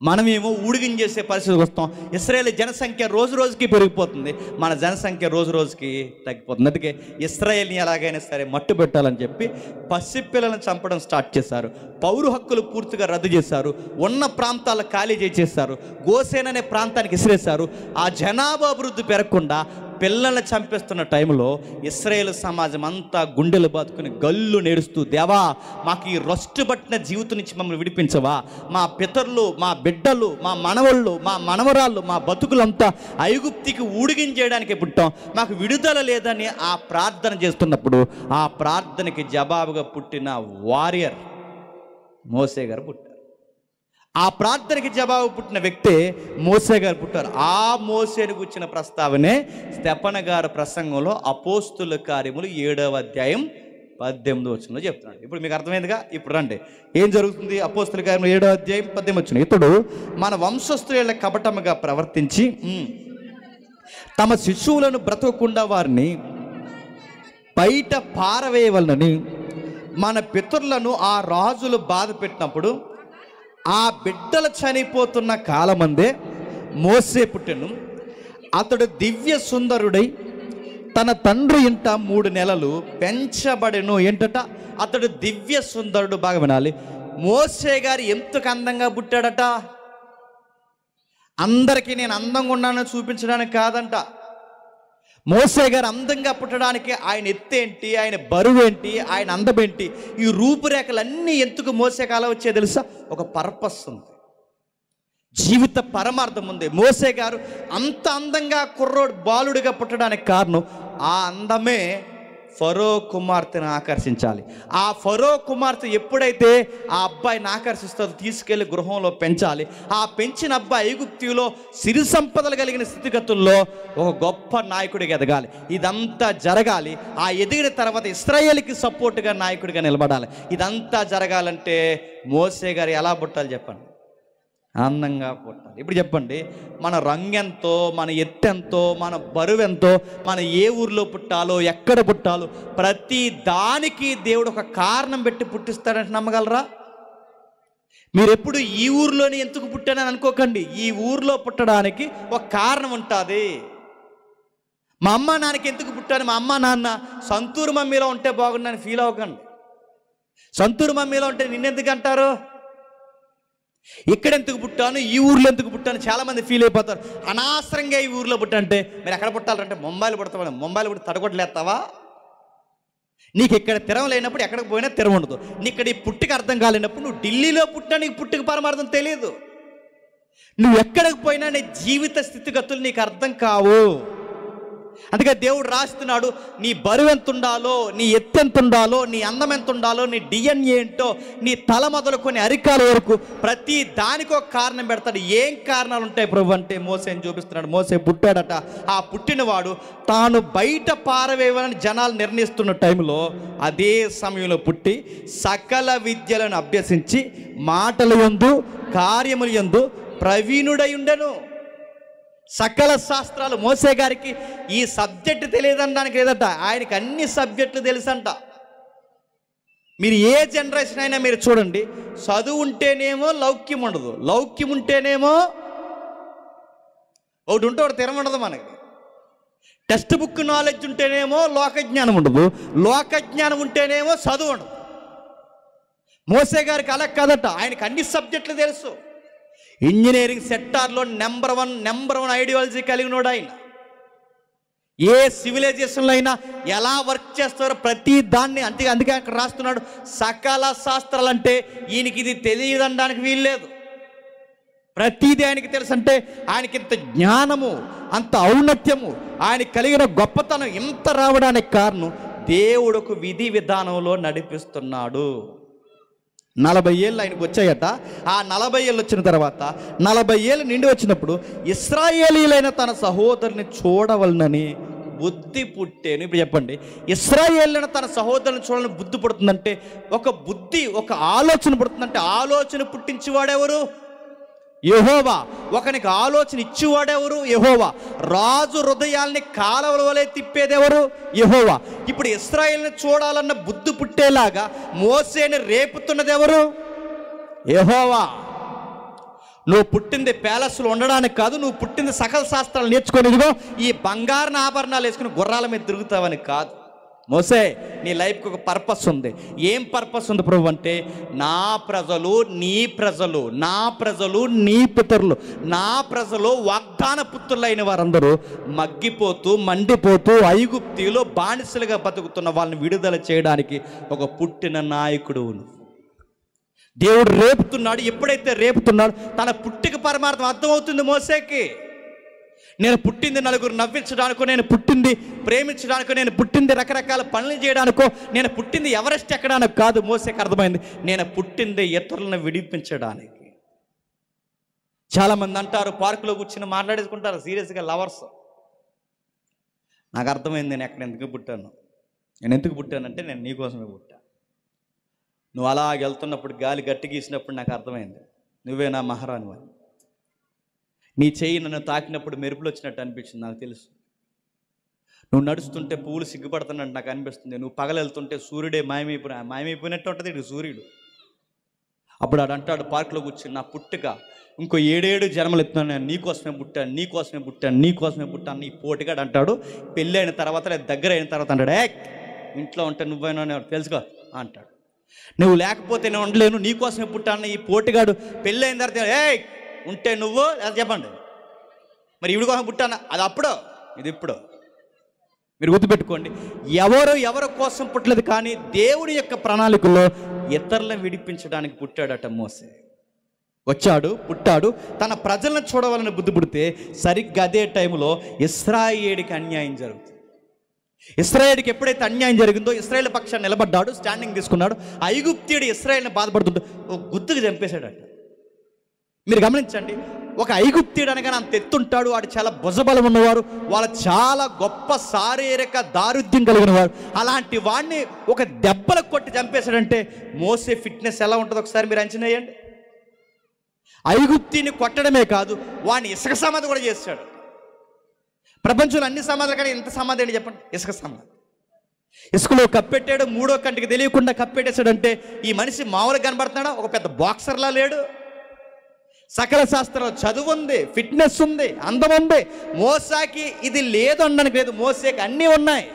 మనమేమో ఊడిగించేసే పరిస్థితికి వస్తాం. ఇశ్రాయేల్ జనసంఖ్య రోజు రోజుకి పెరిగిపోతుంది, మన జనసంఖ్య రోజు రోజుకి తగ్గిపోతుంది. అందుకే ఇశ్రాయేల్ని ఎలాగైనా సరే మట్టు పెట్టాలని చెప్పి పసిపిల్లలను చంపడం స్టార్ట్ చేశారు. పౌరు హక్కులు పూర్తిగా రద్దు చేశారు. ఉన్న ప్రాంతాలు ఖాళీ చేసేశారు. గోసేన్ అనే ప్రాంతానికి ఇసిరేశారు. ఆ జనాభా అభివృద్ధి పెరగకుండా పిల్లల్ని చంపేస్తున్న టైంలో ఇశ్రాయేల్ సమాజం అంతా గుండెలు బాదుకుని గల్లు నేడుస్తూ, దేవా మాకు ఈ రొస్టు పట్టిన జీవితం నుంచి మమ్మల్ని విడిపించవా, మా పితరులు, మా బిడ్డలు, మా మనవళ్ళు, మా మనవరాళ్ళు, మా బతుకులంతా ఐగుప్తికి ఊడిగించేయడానికి పుట్టాం, మాకు విడుదల లేదని ఆ ప్రార్థన చేస్తున్నప్పుడు ఆ ప్రార్థనకి జవాబుగా పుట్టిన వారియర్ మోసే గారు పుట్టారు. ఆ ప్రార్థనకి జవాబు పుట్టిన వ్యక్తే మోసే గారు పుట్టారు. ఆ మోసేని గుర్చిన ప్రస్తావనే స్తెఫన గారి ప్రసంగంలో అపోస్తుల కార్యములు 7వ అధ్యాయం 18వ వచనంలో చెప్తున్నాడు. ఇప్పుడు మీకు అర్థమైందిగా. ఇప్పుడు రండి, ఏం జరుగుతుంది? అపోస్తుల కార్యములు 7వ అధ్యాయం 18వ వచనం. ఇతడు మన వంశస్థుల కపటముగా ప్రవర్తించి తమ శిశువులను బ్రతకకుండా వారిని బయట పారవేయవలనని మన పితరులను ఆ రాజులు బాధ పెట్టినప్పుడు ఆ బిడ్డలు చనిపోతున్న కాలమందే మోసే పుట్టెను. అతడు దివ్య సుందరుడై తన తండ్రి ఇంట 3 నెలలు పెంచబడెను. ఏంటట? అతడు దివ్య సుందరుడు. బాగా వినాలి. మోసే గారు ఎంతకు అందంగా పుట్టాడట? అందరికీ నేను అందంగా ఉన్నానని చూపించడానికి కాదంట. మోసే గారు అందంగా పుట్టడానికి ఆయన ఎత్తేంటి, ఆయన బరువేంటి, ఆయన అందమేంటి, ఈ రూపురేఖలన్నీ ఎందుకు మోసేకి అలా వచ్చే తెలుసా? ఒక పర్పస్ ఉంది, జీవిత పరమార్థం ఉంది. మోసే గారు అంత అందంగా కుర్రోడు బాలుడిగా పుట్టడానికి కారణం ఆ అందమే ఫరో కుమార్తెను ఆకర్షించాలి. ఆ ఫరో కుమార్తె ఎప్పుడైతే ఆ అబ్బాయిని ఆకర్షిస్తుందో తీసుకెళ్లి గృహంలో పెంచాలి. ఆ పెంచిన అబ్బాయి ఐగుప్తులో సిరి సంపదలు కలిగిన స్థితిగతుల్లో ఒక గొప్ప నాయకుడిగా ఎదగాలి. ఇదంతా జరగాలి. ఆ ఎదిగిన తర్వాత ఇశ్రాయేలుకి సపోర్టుగా నాయకుడిగా నిలబడాలి. ఇదంతా జరగాలంటే మోసే గారు ఎలా పుట్టాలి చెప్పండి? అందంగా పుట్టాలి. ఇప్పుడు చెప్పండి, మన రంగెంతో, మన ఎత్తెంతో, మన బరువెంతో, మన ఏ ఊర్లో పుట్టాలో, ఎక్కడ పుట్టాలో, ప్రతి దానికి దేవుడు ఒక కారణం పెట్టి పుట్టిస్తాడంటే నమ్మగలరా? మీరు ఎప్పుడు ఈ ఊర్లోనే ఎందుకు పుట్టానని అనుకోకండి. ఈ ఊర్లో పుట్టడానికి ఒక కారణం ఉంటుంది. మా అమ్మ నాన్నకి ఎందుకు పుట్టాను? మా అమ్మ నాన్న సంతూరు మమ్మీలో ఉంటే బాగుండని ఫీల్ అవ్వకండి. సంతూరు మమ్మీలో ఉంటే నిన్నెందుకు అంటారు? ఇక్కడ ఎందుకు పుట్టాను, ఈ ఊర్లో ఎందుకు పుట్టాను చాలామంది ఫీల్ అయిపోతారు. అనవసరంగా ఈ ఊర్లో పుట్టంటే మీరు ఎక్కడ పుట్టాలంటే ముంబైలో పుడతామని. ముంబైలో పుట్టి తడగొట్టలేస్తావా? నీకు ఇక్కడ తిరం లేనప్పుడు ఎక్కడికి పోయినా తిరం ఉండదు. నీకు ఇక్కడ ఈ పుట్టికి అర్థం కాలేనప్పుడు నువ్వు ఢిల్లీలో పుట్టినా నీకు పుట్టికి పరమార్థం తెలియదు. నువ్వు ఎక్కడికి పోయినా నీ జీవిత స్థితిగతులు నీకు అర్థం కావు. అందుకే దేవుడు రాస్తున్నాడు, నీ బరువు ఎంత ఉండాలో, నీ ఎత్తు ఎంత ఉండాలో, నీ అందం ఎంత ఉండాలో, నీ డిఎన్ఏ ఏంటో, నీ తల మొదలుకొని అరికాల వరకు ప్రతి దానికి ఒక కారణం పెడతాడు. ఏం కారణాలు ఉంటాయి ప్రభు అంటే మోసేని చూపిస్తున్నాడు. మోసే పుట్టాడట. ఆ పుట్టినవాడు తాను బయట పారవేయాలని జనాలు నిర్ణయిస్తున్న టైంలో అదే సమయంలో పుట్టి సకల విద్యలను అభ్యసించి మాటల యందు కార్యముల యందు ప్రవీణుడై ఉండెను. సకల శాస్త్రాలు మోసే గారికి ఈ సబ్జెక్టు తెలియదనడానికి లేదట, ఆయనకి అన్ని సబ్జెక్టులు తెలుసంట. మీరు ఏ జనరేషన్ అయినా మీరు చూడండి, చదువు ఉంటేనేమో లౌక్యం ఉండదు, లౌక్యం ఉంటేనేమో ఒకటి ఉంటే ఒకటి తిరగ మనకి. టెక్స్ట్ బుక్ నాలెడ్జ్ ఉంటేనేమో లోకజ్ఞానం ఉండదు, లోకజ్ఞానం ఉంటేనేమో చదువు ఉండదు. మోసే గారికి అలా కాదట, ఆయనకి అన్ని సబ్జెక్టులు తెలుసు. ఇంజనీరింగ్ సెక్టార్లో నెంబర్ వన్ ఐడియాలజీ కలిగినోడు ఆయన. ఏ సివిలైజేషన్లో అయినా ఎలా వర్క్ చేస్తారో ప్రతి దాన్ని అందుకే అక్కడ రాస్తున్నాడు, సకల శాస్త్రాలు అంటే ఈయనకి ఇది తెలియదనడానికి వీల్లేదు. ప్రతిదీ ఆయనకి తెలుసు. అంటే ఆయనకి ఇంత జ్ఞానము, అంత ఔన్నత్యము, ఆయనకి కలిగిన గొప్పతనం ఇంత రావడానికి కారణం దేవుడు ఒక విధి విధానంలో నడిపిస్తున్నాడు. 40 ఏళ్ళు ఆయనకు వచ్చాయట. ఆ 40 ఏళ్ళు వచ్చిన తర్వాత 40 ఏళ్ళు నిండి వచ్చినప్పుడు ఇశ్రాయేలీలైన తన సహోదరుని చూడవలనని బుద్ధి పుట్టేను. ఇప్పుడు చెప్పండి, ఇశ్రాయేలీలైన తన సహోదరుని చూడాలని బుద్ధి పుడుతుందంటే ఒక బుద్ధి, ఒక ఆలోచన పుడుతుందంటే ఆలోచన పుట్టించేవాడెవరు? యెహోవా. ఒకనికి ఆలోచన ఇచ్చేవాడెవరు? యెహోవా. రాజు హృదయాల్ని కాలవల వలె తిప్పేదెవరు? యెహోవా. ఇప్పుడు ఇశ్రాయేలుని చూడాలన్న బుద్ధి పుట్టేలాగా మోసేని రేపుతున్నది ఎవరు? యెహోవా. నువ్వు పుట్టింది ప్యాలెస్లో ఉండడానికి కాదు, నువ్వు పుట్టింది సకల శాస్త్రాలు నేర్చుకొని ఇదిగో ఈ బంగారు ఆభరణాలు వేసుకుని గుర్రాల మీద తిరుగుతావని కాదు. మోసే, నీ లైఫ్కి ఒక పర్పస్ ఉంది. ఏం పర్పస్ ఉంది ప్రభు అంటే, నా ప్రజలు నీ ప్రజలు, నా ప్రజలు నీ పితరులు, నా ప్రజలు వాగ్దాన పుత్రులైన వారందరూ మగ్గిపోతూ మండిపోతూ ఐగుప్తిలో బానిసలుగా బతుకుతున్న వాళ్ళని విడుదల చేయడానికి ఒక పుట్టిన నాయకుడు. దేవుడు రేపుతున్నాడు. ఎప్పుడైతే రేపుతున్నాడు తన పుట్టిక పరమార్థం అర్థమవుతుంది మోసేకి. నేను పుట్టింది నలుగురు నవ్వించడానికో, నేను పుట్టింది ప్రేమించడానికో, నేను పుట్టింది రకరకాల పనులు చేయడానికో, నేను పుట్టింది ఎవరెస్ట్ ఎక్కడానికి కాదు. మోసేకి అర్థమైంది, నేను పుట్టింది ఇతరులను విడిపించడానికి. చాలామంది అంటారు, పార్కులో కూర్చుని మాట్లాడేసుకుంటారు సీరియస్గా లవర్స్. నాకు అర్థమైంది నేను ఎక్కడ ఎందుకు పుట్టాను. నేను ఎందుకు పుట్టానంటే నేను నీకోసమే పుట్టా. నువ్వు అలా వెళ్తున్నప్పుడు గాలి గట్టి గీసినప్పుడు నాకు అర్థమైంది నువ్వే నా మహారాణి అని. నీ చెయ్యి నన్ను తాకినప్పుడు మెరుపులు వచ్చినట్టు అనిపించింది, నాకు తెలుసు. నువ్వు నడుస్తుంటే పువ్వులు సిగ్గుపడుతున్నట్టు నాకు అనిపిస్తుంది. నువ్వు పగలెళ్తుంటే సూర్యుడే మాయమైపోయినట్టు ఉంటుంది ఇటు సూర్యుడు. అప్పుడు ఆడు అంటాడు పార్కులో కూర్చుని, నా పుట్టుక ఇంకో 7 జన్మలు ఎత్తున్నాను, నేను నీకోసమే పుట్టాను, నీకోసమే పుట్టాను, నీకోసమే పుట్టాను. ఈ పోటీగాడు అంటాడు పెళ్ళి అయిన తర్వాత లేదా దగ్గర అయిన తర్వాత అంటాడు, ఇంట్లో ఉంటే నువ్వైనా తెలుసుకో అంటాడు. నువ్వు లేకపోతే నేను ఉండలేను, నీకోసమే పుట్టాను. ఈ పోటీగాడు పెళ్ళి అయిన తర్వాత ఉంటే నువ్వు అది చెప్పండి మరి ఈవిడ కోసం పుట్టానా? అది అప్పుడు, ఇది ఇప్పుడు. మీరు గుర్తుపెట్టుకోండి, ఎవరి కోసం పుట్టలేదు, కానీ దేవుడి యొక్క ప్రణాళికల్లో ఇతరులను విడిపించడానికి పుట్టాడట మోసే. వచ్చాడు, పుట్టాడు, తన ప్రజలను చూడవాలని బుద్ధి పుడితే సరిగ్గా అదే టైంలో ఇశ్రాయేలుకి అన్యాయం జరుగుతుంది. ఇశ్రాయేలుకి ఎప్పుడైతే అన్యాయం జరిగిందో ఇశ్రాయేలు పక్షాన్ని నిలబడ్డాడు, స్టాండింగ్ తీసుకున్నాడు. ఐగుప్తీయుడు ఇశ్రాయేలుని బాధపడుతుంటే ఒక గుర్తుకు చంపేశాడట. మీరు గమనించండి, ఒక ఐగుప్తీయుడు అనగానే అంత ఎత్తుంటాడు, వాడు చాలా భుజబలం ఉన్నవారు, వాళ్ళు చాలా గొప్ప శారీరక దారుఢ్యం కలిగిన వారు. అలాంటి వాడిని ఒక దెబ్బలకు కొట్టి చంపేశాడంటే మోసే ఫిట్నెస్ ఎలా ఉంటుందో ఒకసారి మీరు అంచనా వేయండి. ఐగుప్తిని కొట్టడమే కాదు, వాడిని ఇసుక సమాధి కూడా చేశాడు. ప్రపంచంలో అన్ని సమాధుల కానీ ఎంత సమాధి ఏంటి చెప్పండి? ఇసుక సమాధి. ఇసుకలో కప్పెట్టాడు, మూడో కంటికి తెలియకుండా కప్పెట్టేశాడంటే ఈ మనిషి మామూలుగా కనబడుతున్నాడా? ఒక పెద్ద బాక్సర్లా లేడు. సకల శాస్త్రాలు చదువు ఉంది, ఫిట్నెస్ ఉంది, అందం ఉంది. మోసాకి ఇది లేదు అనడానికి లేదు, మోసేకి అన్నీ ఉన్నాయి.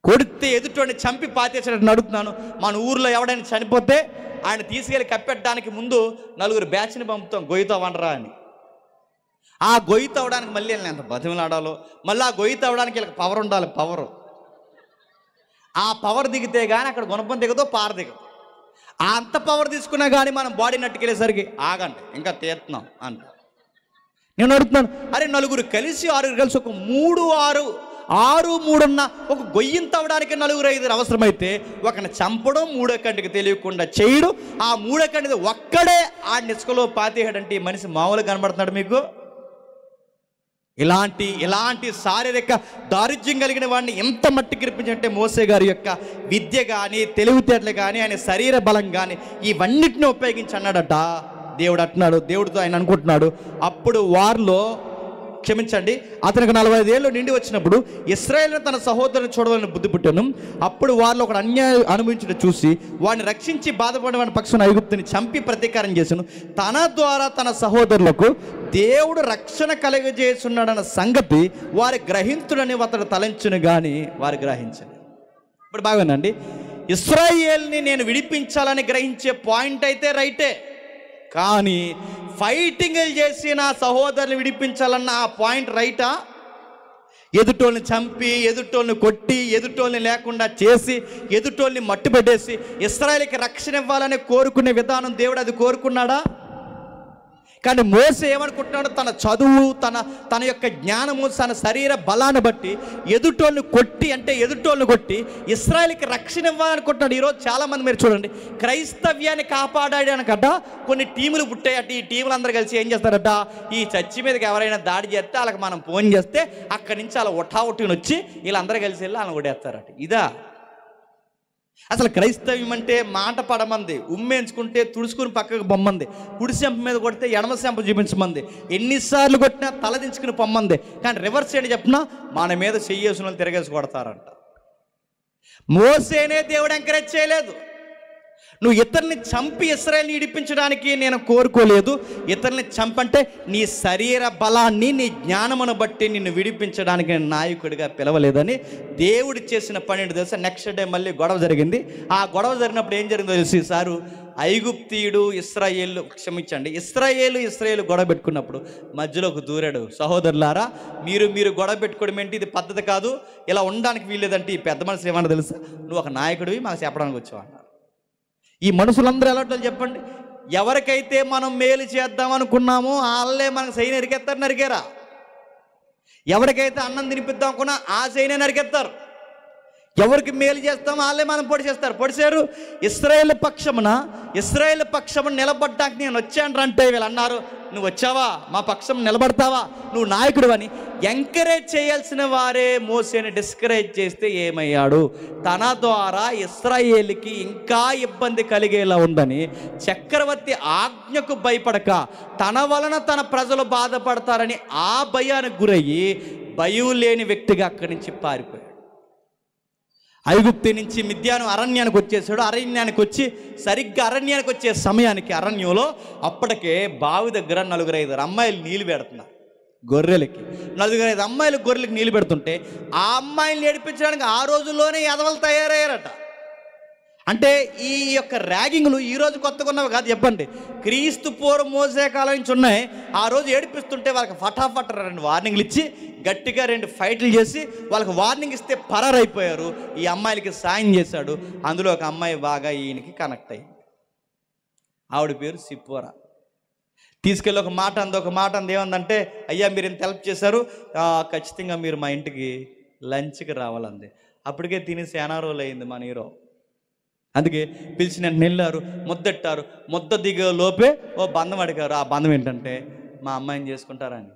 కొడితే ఎదుటోడిని చంపి పాతేసాడని అడుగుతున్నాను. మన ఊర్లో ఎవడైనా చనిపోతే ఆయన తీసుకెళ్ళి కప్పెట్టడానికి ముందు 4 బ్యాచ్ని పంపుతాం, గొయ్యితో వండరా అని. ఆ గొయ్యి తవ్వడానికి మళ్ళీ వీళ్ళని ఎంత బతిమలాడాలో, మళ్ళీ ఆ గొయ్యి తవ్వడానికి వీళ్ళకి పవర్ ఉండాలి. ఆ పవర్ దిగితే కానీ అక్కడ గుణపం దిగదో, పార దిగదు. అంత పవర్ తీసుకున్నా కానీ మనం బాడీ నట్టుకెళ్ళేసరికి ఆగండి ఇంకా తీస్తున్నాం అంట. నేను అడుగుతున్నాను, అరే 4 కలిసి 6 కలిసి ఒక 6 ఉన్న ఒక గొయ్యిని తవ్వడానికి 4-5 అవసరమైతే ఒకని చంపడం, మూడో కంటికి తెలియకుండా చేయడం, ఆ మూడో కంటికి ఒక్కడే ఆ నిసుకలో పాతేయడంటే ఈ మనిషి మామూలుగా కనబడుతున్నాడు మీకు? ఇలాంటి శారీరక దారుఢ్యం కలిగిన వాడిని ఎంత మట్టి గిరిపించంటే మోసే గారి యొక్క విద్య కానీ, తెలివితేటలు కానీ, ఆయన శరీర బలం కానీ ఇవన్నిటిని ఉపయోగించి అన్నాడట. దేవుడితో ఆయన అనుకుంటున్నాడు. అప్పుడు వారిలో క్షమించండి, అతనికి 45 ఏళ్ళు నిండి వచ్చినప్పుడు ఇశ్రాయేలును తన సహోదరుని చూడవాలని బుద్ధి పుట్టాను. అప్పుడు వారిలో ఒకడు అన్యాయం అనుభవించడం చూసి వాడిని రక్షించి బాధపడిన వాడి పక్షాన ఐగుప్తుని చంపి ప్రతీకారం చేశాను. తన ద్వారా తన సహోదరులకు దేవుడు రక్షణ కలుగజేస్తున్నాడన్న సంగతి వారి గ్రహించుడని అతడు తలంచును కానీ వారు గ్రహించను. ఇప్పుడు బాగానండి, ఇశ్రాయేల్ని నేను విడిపించాలని గ్రహించే పాయింట్ అయితే రైటే, కానీ ఫైటింగ్ చేసి నా సహోదరుని విడిపించాలన్న ఆ పాయింట్ రైటా? ఎదుటోళ్ళని చంపి, ఎదుటోళ్ళని కొట్టి, ఎదుటోళ్ళని లేకుండా చేసి, ఎదుటోళ్ళని మట్టుబెట్టేసి ఇశ్రాయేలుకి రక్షణ ఇవ్వాలని కోరుకునే విధానం దేవుడు అది కోరుకున్నాడా? కానీ మోసే ఏమనుకుంటున్నాడు? తన చదువు, తన యొక్క జ్ఞానము, తన శరీర బలాన్ని బట్టి ఎదుటోళ్ళని కొట్టి ఇశ్రాయేలుకి రక్షణ ఇవ్వాలనుకుంటున్నాడు. ఈరోజు చాలామంది మీరు చూడండి, క్రైస్తవ్యాన్ని కాపాడాడనకట కొన్ని టీములు పుట్టాయట. ఈ టీములు అందరూ కలిసి ఏం చేస్తారట, ఈ చర్చి మీదకి ఎవరైనా దాడి చేస్తే వాళ్ళకి మనం ఫోన్ చేస్తే అక్కడి నుంచి అలా ఉట్టావుట్టుకుని వచ్చి వీళ్ళందరూ కలిసి వెళ్ళి వాళ్ళని కొడేస్తారట. ఇదా అసలు క్రైస్తవ్యం? అంటే మాట పడమంది, ఉమ్మేంచుకుంటే తుడుచుకుని పక్కకు బొమ్మంది, కుడి సెంప మీద కొడితే ఎడమ సెంప చూపించమంది, ఎన్నిసార్లు కొట్టినా తల దించుకుని పొమ్మంది. కానీ రివర్స్ ఏంటి చెప్పినా మన మీద చెయ్యేసిన వాళ్ళు తిరగేసి కొడతారంట. మోసేనే దేవుడు ఎంకరేజ్ చేయలేదు. నువ్వు ఇతరుని చంపి ఇశ్రాయేలుని విడిపించడానికి నేను కోరుకోలేదు. ఇతరుని చంపంటే నీ శరీర బలాన్ని, నీ జ్ఞానమును బట్టి నిన్ను విడిపించడానికి నేను నాయకుడిగా పిలవలేదని దేవుడు చేసిన పని తెలుసా? నెక్స్ట్ డే మళ్ళీ గొడవ జరిగింది. ఆ గొడవ జరిగినప్పుడు ఏం జరిగిందో తెలుసు? ఈసారి ఐగుప్తీయుడు ఇశ్రాయేలు గొడవ పెట్టుకున్నప్పుడు మధ్యలోకి దూరాడు. సహోదరులారా, మీరు గొడవ పెట్టుకోవడం ఏంటి? ఇది పద్ధతి కాదు, ఇలా ఉండడానికి వీల్లేదంటే ఈ పెద్ద మనుషులు ఏమన్నా తెలుసా? నువ్వు ఒక నాయకుడివి, మాకు చెప్పడానికి వచ్చావు అన్నారు. ఈ మనుషులందరూ ఎలా ఉంటారు చెప్పండి? ఎవరికైతే మనం మేలు చేద్దాం అనుకున్నామో వాళ్ళే మనకు సైన్ నరికేరా. ఎవరికైతే అన్నం తినిపిద్దాం అనుకున్నా ఆ సైనే నరికేస్తారు. ఎవరికి మేలు చేస్తామో వాళ్ళే మనం పొడిచారు. ఇశ్రాయేలు పక్షమున నిలబడ్డానికి నేను వచ్చానంటే వీళ్ళు అన్నారు, నువ్వు వచ్చావా, మా పక్షం నిలబడతావా, నువ్వు నాయకుడు అని ఎంకరేజ్ చేయాల్సిన వారే మోసేని డిస్కరేజ్ చేస్తే ఏమయ్యాడు? తన ద్వారా ఇశ్రాయేలుకి ఇంకా ఇబ్బంది కలిగేలా ఉందని చక్రవర్తి ఆజ్ఞకు భయపడక తన వలన తన ప్రజలు బాధపడతారని ఆ భయానికి గురయ్యి భయం లేని వ్యక్తిగా అక్కడి నుంచి పారిపోయాడు. ఐగుప్తు నుంచి మిద్యాను అరణ్యానికి వచ్చేసాడు. అరణ్యానికి వచ్చి సరిగ్గా అరణ్యానికి వచ్చే సమయానికి అరణ్యంలో అప్పటికే బావి దగ్గర 4-5 అమ్మాయిలు నీళ్ళు పెడుతున్నారు గొర్రెలకి. 4-5 అమ్మాయిలు గొర్రెలకి నీళ్ళు పెడుతుంటే ఆ అమ్మాయిలు ఏడిపించడానికి ఆ రోజుల్లోనే ఎదవలు తయారయ్యారట. అంటే ఈ యొక్క ర్యాగింగ్లు ఈరోజు కొత్తగా ఉన్నవి కాదు, చెప్పండి. క్రీస్తు పూర్వం మోసే కాలం నుంచి ఉన్నాయి. ఆ రోజు ఏడిపిస్తుంటే వాళ్ళకి ఫటాఫట్ 2 వార్నింగ్లు ఇచ్చి గట్టిగా 2 ఫైట్లు చేసి వాళ్ళకి వార్నింగ్ ఇస్తే పరారైపోయారు. ఈ అమ్మాయిలకి సాయం చేశాడు. అందులో ఒక అమ్మాయి బాగా ఈయనకి కనెక్ట్ అయ్యింది. ఆవిడ పేరు సిప్పోరా. తీసుకెళ్ళి ఒక మాట అంది. ఏమందంటే, అయ్యా మీరు ఇంత హెల్ప్ చేశారు, ఖచ్చితంగా మీరు మా ఇంటికి లంచ్కి రావాలంది. అప్పటికే తిని సేనా రోజులు అయింది మన హీరో. అందుకే పిలిచిన వెళ్ళారు, ముద్దెట్టారు. ముద్ద దిగే లోపే ఓ బంధం అడిగారు. ఆ బంధం ఏంటంటే మా అమ్మాయిని చేసుకుంటారని.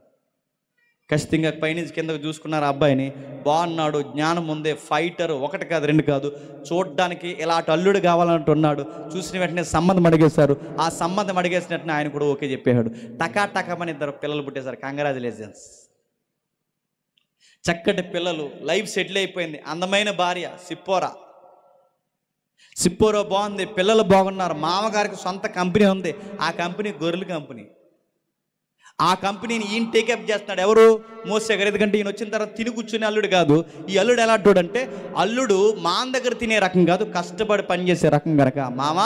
ఖచ్చితంగా పైనుంచి కిందకు చూసుకున్నారు. అబ్బాయిని బాగున్నాడు, జ్ఞానం ఉందే, ఫైటర్, 1 కాదు 2 కాదు, చూడడానికి ఇలాంటి అల్లుడు కావాలంటున్నాడు. చూసిన వెంటనే సంబంధం అడిగేశారు. ఆ సంబంధం అడిగేసినట్టునే ఆయన కూడా ఓకే చెప్పేశాడు. టకామని 2 పిల్లలు పుట్టేశారు. కంగ్రాచులేషన్స్. చక్కటి పిల్లలు, లైఫ్ సెటిల్ అయిపోయింది. అందమైన భార్య సిప్పోరా బాగుంది, పిల్లలు బాగున్నారు. మామగారికి సొంత కంపెనీ ఉంది. ఆ కంపెనీ గొర్రెల కంపెనీ. ఆ కంపెనీని ఈయన టేకప్ చేస్తున్నాడు. ఎవరు? మోసే గారు. ఎందుకంటే ఈయన వచ్చిన తర్వాత తిని కూర్చునే అల్లుడు కాదు. ఈ అల్లుడు ఎలాంటోడంటే, అల్లుడు మామ దగ్గర తినే రకం కాదు, కష్టపడి పనిచేసే రకం కనుక, మామ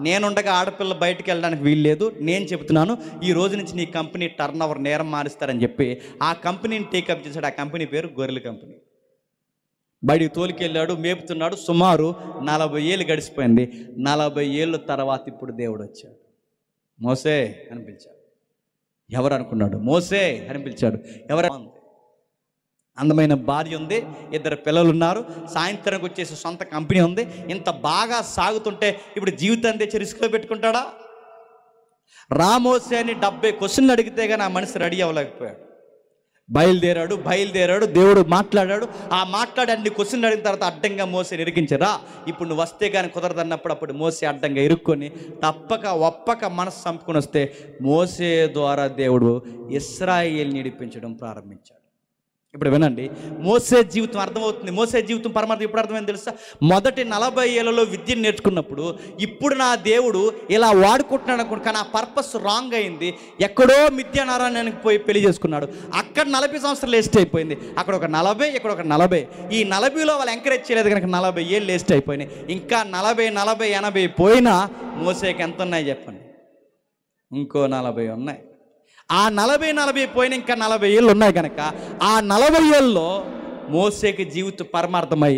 నేనుండగా ఆడపిల్ల బయటకు వెళ్ళడానికి వీల్లేదు, నేను చెబుతున్నాను, ఈ రోజు నుంచి నీ కంపెనీ టర్న్ ఓవర్ నేరం మారుస్తారని చెప్పి ఆ కంపెనీని టేకప్ చేశాడు. ఆ కంపెనీ పేరు గొర్రెల కంపెనీ. బయటికి తోలికెళ్ళాడు, మేపుతున్నాడు. సుమారు 40 ఏళ్ళు గడిచిపోయింది. 40 ఏళ్ళ తర్వాత ఇప్పుడు దేవుడు వచ్చాడు. మోసే అని పిలిచాడు. ఎవరు అనుకున్నాడు? మోసే అని పిలిచాడు. ఎవరు? అందమైన భార్య ఉంది, 2 పిల్లలు ఉన్నారు, సాయంత్రానికి వచ్చేసి సొంత కంపెనీ ఉంది. ఇంత బాగా సాగుతుంటే ఇప్పుడు జీవితాన్ని తెచ్చి రిస్క్లో పెట్టుకుంటాడా? మోసే అని 70 క్వశ్చన్లు అడిగితే కానీ ఆ మనిషి రెడీ అవ్వలేకపోయాడు. బయలుదేరాడు. దేవుడు మాట్లాడాడు. ఆ మాట్లాడి అన్ని క్వశ్చన్లు అడిగిన తర్వాత అడ్డంగా మోసే ఇరికించరా, ఇప్పుడు నువ్వు వస్తే కానీ కుదరదన్నప్పుడు అప్పుడు మోసే అడ్డంగా ఇరుక్కొని ఒప్పక మనసు చంపుకొని వస్తే మోసే ద్వారా దేవుడు ఇశ్రాయేలుని నడిపించడం ప్రారంభించాడు. ఇప్పుడు వినండి, మోసే జీవితం అర్థమవుతుంది. మోసే జీవితం పరమార్థం ఎప్పుడు అర్థమైంది తెలుసా? మొదటి 40 ఏళ్లలో విద్యను నేర్చుకున్నప్పుడు ఇప్పుడు నా దేవుడు ఇలా వాడుకుంటున్నాడు అనుకోండి, కానీ ఆ పర్పస్ రాంగ్ అయింది. ఎక్కడో మిథ్యానారాయణానికి పోయి పెళ్లి చేసుకున్నాడు. అక్కడ 40 సంవత్సరాలు వేస్ట్ అయిపోయింది. అక్కడ ఒక 40, ఇక్కడ ఒక 40. ఈ 40లో వాళ్ళు ఎంకరేజ్ చేయలేదు కనుక 40 ఏళ్ళు వేస్ట్ అయిపోయినాయి. ఇంకా 40, 80 పోయినా మోసేకి ఎంత ఉన్నాయి చెప్పండి? ఇంకో 40 ఉన్నాయి. ఆ 40 పోయిన ఇంకా 40 ఏళ్ళు ఉన్నాయి కనుక ఆ 40 ఏళ్ళలో మోసేకి జీవిత పరమార్థమై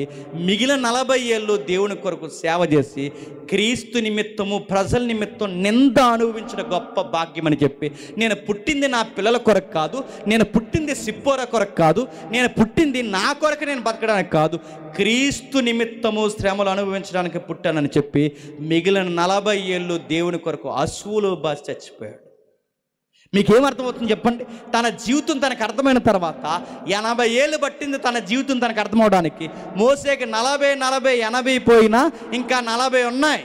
మిగిలిన 40 ఏళ్ళు దేవుని కొరకు సేవ చేసి క్రీస్తు నిమిత్తము, ప్రజల నిమిత్తం నింద అనుభవించిన గొప్ప భాగ్యం అని చెప్పి, నేను పుట్టింది నా పిల్లల కొరకు కాదు, నేను పుట్టింది సిప్పోరా కొరకు కాదు, నేను పుట్టింది నా కొరకు నేను బతకడానికి కాదు, క్రీస్తు నిమిత్తము శ్రమలు అనుభవించడానికి పుట్టానని చెప్పి మిగిలిన 40 ఏళ్ళు దేవుని కొరకు అసూలు బాసి చచ్చిపోయాడు. మీకేమర్థమవుతుంది చెప్పండి? తన జీవితం తనకు అర్థమైన తర్వాత 80 ఏళ్ళు పట్టింది తన జీవితం తనకు అర్థమవడానికి. మోసేకి 40, 80 పోయినా ఇంకా 40 ఉన్నాయి.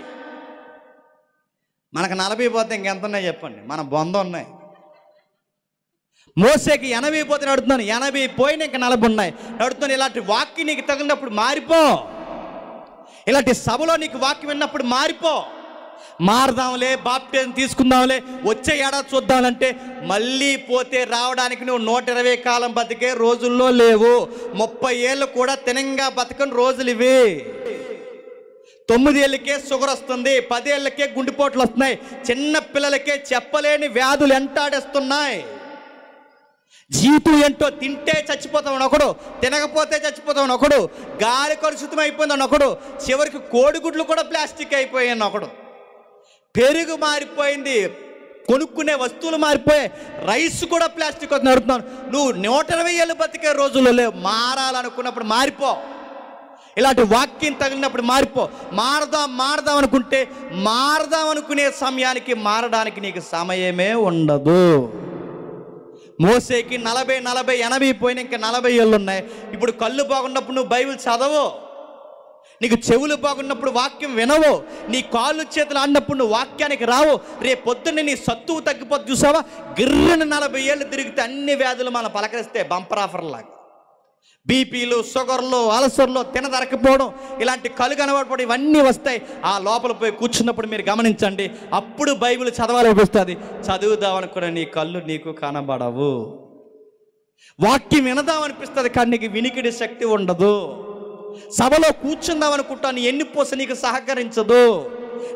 మనకు 40 పోతే ఇంకెంత ఉన్నాయి చెప్పండి? మన 100 ఉన్నాయి. మోసేకి 80 పోతే నడుతున్నాను, 80 పోయినా ఇంకా 40 ఉన్నాయి. నడుతున్నాను. ఇలాంటి వాక్యం నీకు తగిలినప్పుడు మారిపో. ఇలాంటి సభలో నీకు వాక్యం విన్నప్పుడు మారిపో. మారదాంలే, బాప్టిజం తీసుకుందాంలే, వచ్చే ఏడాది చూద్దామంటే మళ్ళీ పోతే రావడానికి నువ్వు 120 కాలం బతికే రోజుల్లో లేవు. 30 ఏళ్ళు కూడా తినంగా బతకని రోజులు ఇవి. 9 ఏళ్ళకే షుగర్ వస్తుంది, 10 ఏళ్ళకే గుండెపోట్లు వస్తున్నాయి, చిన్న పిల్లలకే చెప్పలేని వ్యాధులు ఎంటాడేస్తున్నాయి. జీవితం ఏంటో, తింటే చచ్చిపోతామని ఒకడు, తినకపోతే చచ్చిపోతామని ఒకడు, గాలి కలుషితం అయిపోయిందని ఒకడు, చివరికి కోడిగుడ్లు కూడా ప్లాస్టిక్ అయిపోయాయని ఒకడు, పెరుగు మారిపోయింది, కొనుక్కునే వస్తువులు మారిపోయాయి, రైస్ కూడా ప్లాస్టిక్ వస్తుంది. అడుగుతున్నాను, నువ్వు 120 ఏళ్ళు బతికే రోజుల్లో లేవు. మారాలనుకున్నప్పుడు మారిపో. ఇలాంటి వాక్యం తగిలినప్పుడు మారిపో. మారదాం అనుకుంటే మారదాం అనుకునే సమయానికి మారడానికి నీకు సమయమే ఉండదు. మోసేకి 40, 80 పోయినా ఇంకా 40 ఏళ్ళు ఉన్నాయి. ఇప్పుడు కళ్ళు బాగున్నప్పుడు నువ్వు బైబిల్ చదవు, నీకు చెవులు బాగున్నప్పుడు వాక్యం వినవు, నీ కాళ్ళు చేతులు ఆడినప్పుడు నువ్వు వాక్యానికి రావు. రేపు పొద్దున్నే నీ సత్తువు తగ్గిపోతే చూసావా, గిర్రన 40 ఏళ్ళు తిరిగితే అన్ని వ్యాధులు మనం పలకరిస్తే బంపర్ ఆఫర్ లాగా, బీపీలు, షుగర్లు, అల్సర్లు, తినదరకపోవడం, ఇలాంటి కళ్ళు కనబడిపోవడం, ఇవన్నీ వస్తాయి. ఆ లోపల పోయి కూర్చున్నప్పుడు మీరు గమనించండి, అప్పుడు బైబిల్ చదవాలనిపిస్తుంది. చదువుదామనుకున్న నీ కళ్ళు నీకు కనబడవు. వాక్యం వినదామనిపిస్తుంది కానీ నీకు వినికిడి శక్తి ఉండదు. సభలో కూర్చుందాం అనుకుంటా, నీ ఎన్నిపోస నీకు సహకరించదు.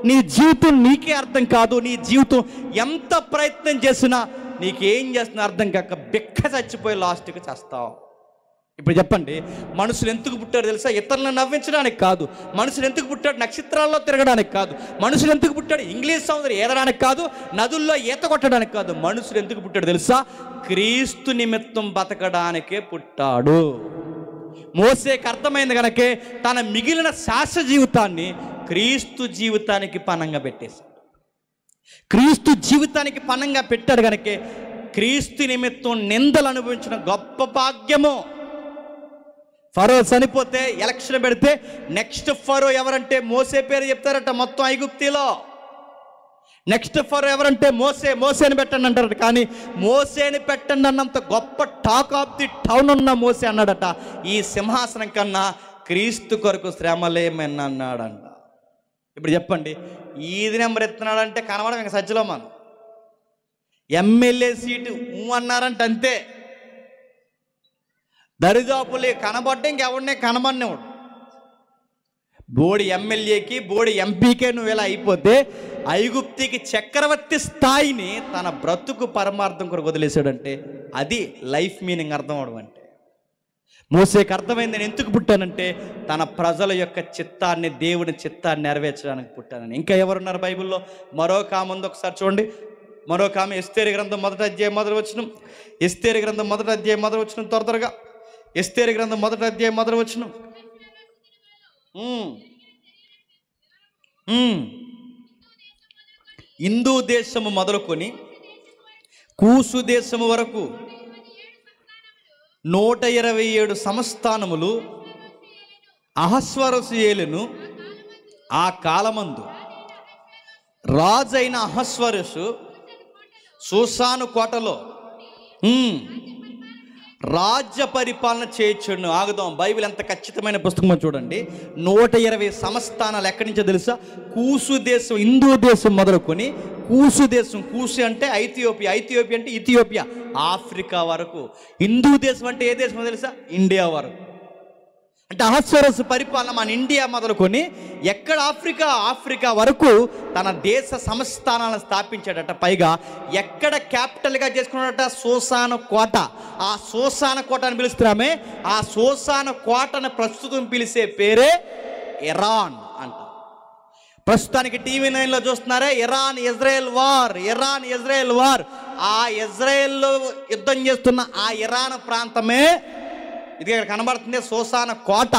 నీ జీవితం నీకే అర్థం కాదు. నీ జీవితం ఎంత ప్రయత్నం చేసినా నీకేం చేస్తున్నా అర్థం కాక బిక్క చచ్చిపోయి లాస్ట్కి చేస్తావు. ఇప్పుడు చెప్పండి, మనుషులు ఎందుకు పుట్టారు తెలుసా? ఇతరులను నవ్వించడానికి కాదు. మనుషులు ఎందుకు పుట్టాడు? నక్షత్రాల్లో తిరగడానికి కాదు. మనుషులు ఎందుకు పుట్టాడు? ఇంగ్లీష్ సముద్రం ఏదడానికి కాదు. నదుల్లో ఈత కొట్టడానికి కాదు. మనుషులు ఎందుకు పుట్టాడు తెలుసా? క్రీస్తు నిమిత్తం బతకడానికే పుట్టాడు. మోసేకి అర్థమైంది కనుకే తన మిగిలిన శాశ్వత జీవితాన్ని క్రీస్తు జీవితానికి పణంగా పెట్టేశాడు. క్రీస్తు జీవితానికి పణంగా పెట్టాడు కనుకే క్రీస్తు నిమిత్తం నిందలు అనుభవించిన గొప్ప భాగ్యము. ఫరో చనిపోతే ఎలక్షన్ పెడితే నెక్స్ట్ ఫరో ఎవరంటే మోసే పేరు చెప్తారట మొత్తం ఐగుప్తిలో. నెక్స్ట్ ఫరో ఎవరంటే మోసేని పెట్టండి అంటారట. కానీ మోసేని పెట్టండి అన్నంత గొప్ప టాక్ ఆఫ్ ది టౌన్ ఉన్న మోసే అన్నాడట, ఈ సింహాసనం కన్నా క్రీస్తు కొరకు శ్రమలేమని అన్నాడంట. ఇప్పుడు చెప్పండి, ఈది నెంబర్ ఎత్తున్నాడంటే కనబడం ఇంక సజ్జలో మనం. ఎమ్మెల్యే సీటు అన్నారంటే అంతే, దరిదాపులే కనబడ్డ ఇంకెవడనే కనబడినవాడు. బోడి ఎమ్మెల్యేకి బోడి ఎంపీకే నువ్వు ఇలా అయిపోతే ఐగుప్తికి చక్రవర్తి స్థాయిని తన బ్రతుకు పరమార్థం కొరకు వదిలేశాడంటే అది లైఫ్ మీనింగ్ అర్థం అవడం. అంటే మోసేకి అర్థమైంది, నేను ఎందుకు పుట్టానంటే తన ప్రజల యొక్క చిత్తాన్ని, దేవుని చిత్తాన్ని నెరవేర్చడానికి పుట్టానని. ఇంకా ఎవరున్నారు బైబిల్లో? మరొక ఆమె ఉంది, ఒకసారి చూడండి. మరొక ఆమె ఎస్తేరు గ్రంథం 1వ అధ్యాయం 1వ వచనం. ఎస్తేరు గ్రంథం 1వ అధ్యాయం 1వ వచనం, త్వరగా. ఎస్తేరు గ్రంథం 1వ అధ్యాయం 1వ వచనం. హిందూ దేశము మొదలుకొని కూసు దేశము వరకు 127 సంస్థానములు అహస్వరసు ఏలెను. ఆ కాలమందు రాజైన అహస్వరసు సూసాను కోటలో రాజ్య పరిపాలన చేయొచ్చును. ఆగుదాం, బైబిల్ ఎంత ఖచ్చితమైన పుస్తకమో చూడండి. 120 సంస్థానాలు ఎక్కడి నుంచో తెలుసా? కూసు దేశం, హిందూ దేశం మొదలుకొని కూసు దేశం, కూసు అంటే ఐథియోపియా, ఐథియోపియా అంటే ఇథియోపియా, ఆఫ్రికా వరకు. హిందూ దేశం అంటే ఏ దేశమో తెలుసా? ఇండియా వరకు. అంటే అహస్వరసు పరిపాలన మన ఇండియా మొదలుకొని ఎక్కడ ఆఫ్రికా వరకు తన దేశ సంస్థానాలను స్థాపించాడట. పైగా ఎక్కడ క్యాపిటల్గా చేసుకున్నాడట? సూసాను కోట. ఆ సూసాను కోట అని పిలుస్తున్నామే, ఆ సూసాను కోటను ప్రస్తుతం పిలిచే పేరే ఇరాన్ అంట. ప్రస్తుతానికి టీవీ 9లో చూస్తున్నారే, ఇరాన్ ఇజ్రాయెల్ వార్. ఆ ఇజ్రాయెల్లో యుద్ధం చేస్తున్న ఆ ఇరాన్ ప్రాంతమే ఇది ఇక్కడ కనబడుతుంది, సూసాను కోట.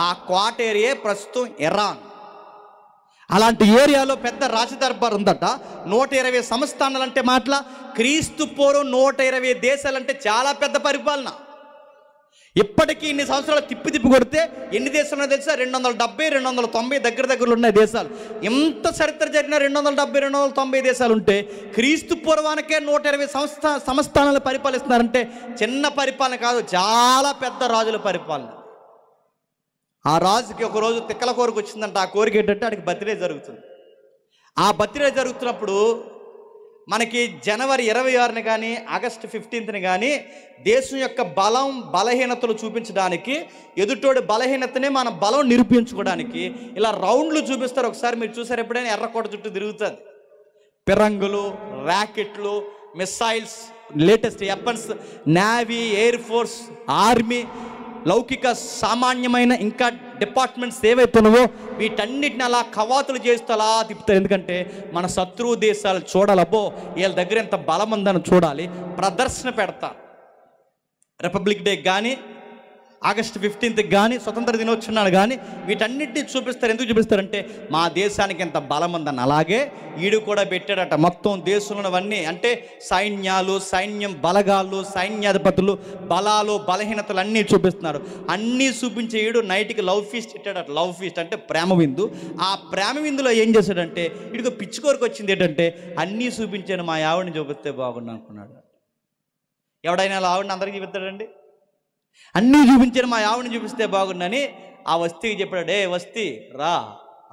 ఆ కోట ఏరియా ప్రస్తుతం ఇరాన్. అలాంటి ఏరియాలో పెద్ద రాజదర్బార్ ఉందట. 120 సంస్థానాలు అంటే మాటల, క్రీస్తు పూర్వం 120 దేశాలంటే చాలా పెద్ద పరిపాలన. ఇప్పటికీ ఇన్ని సంవత్సరాలు తిప్పి కొడితే ఎన్ని దేశాలు తెలుసా? 270, 290 దగ్గరలో ఉన్నాయి దేశాలు. ఎంత చరిత్ర జరిగినా 270, 290 దేశాలు ఉంటే క్రీస్తు పూర్వానికే 120 సంస్థానాలు పరిపాలిస్తున్నారంటే చిన్న పరిపాలన కాదు, చాలా పెద్ద రాజుల పరిపాలన. ఆ రాజుకి ఒక రోజు తిక్కల కోరిక వచ్చిందంట. ఆ కోరిక ఏంటంటే ఆడికి బర్త్డే జరుగుతుంది. ఆ బర్త్డే జరుగుతున్నప్పుడు మనకి జనవరి 26ని కానీ ఆగస్టు 15ని కానీ దేశం యొక్క బలహీనతలు చూపించడానికి, ఎదుటోడి బలహీనతనే మన బలం నిరూపించుకోవడానికి ఇలా రౌండ్లు చూపిస్తారు. ఒకసారి మీరు చూసారు ఎప్పుడైనా? ఎర్రకోట చుట్టూ తిరుగుతుంది. పిరంగులు, ర్యాకెట్లు, missiles, latest weapons, navy, air force, army, లౌకిక సామాన్యమైన ఇంకా డిపార్ట్మెంట్స్ ఏవైతున్నావో వీటన్నిటిని అలా కవాతులు చేస్తూ అలా తిప్పుతారు. ఎందుకంటే మన శత్రువు దేశాలు చూడాలబ్బో వీళ్ళ దగ్గర ఎంత బలం ఉందని చూడాలి, ప్రదర్శన పెడతారు. రిపబ్లిక్ డే కానీ ఆగస్టు 15కి కానీ స్వతంత్ర దినోత్సవాలు కానీ వీటన్నిటిని చూపిస్తారు. ఎందుకు చూపిస్తారంటే మా దేశానికి ఎంత బలం ఉందని. అలాగే ఈడు కూడా పెట్టాడట మొత్తం దేశంలోవన్నీ, అంటే సైన్యాలు, సైన్యం బలగాలు, సైన్యాధిపతులు, బలాలు, బలహీనతలు అన్నీ చూపిస్తున్నారు. అన్నీ చూపించే ఈడు నైట్కి లవ్ ఫీస్ట్ ఇట్టాడట. లవ్ ఫీస్ట్ అంటే ప్రేమ విందు. ఆ ప్రేమ విందులో ఏం చేశాడంటే వీడికి పిచ్చుకోరికి వచ్చింది ఏంటంటే అన్నీ చూపించాను, మా ఆవిడని చూపిస్తే బాగుండు అనుకున్నాడు. ఎవడైనా ఆవిడని అందరికీ చూపిస్తాడండి? అన్నీ చూపించాను, మా ఆవిడని చూపిస్తే బాగుండని ఆ వస్తీకి చెప్పాడు. వస్తీ రా,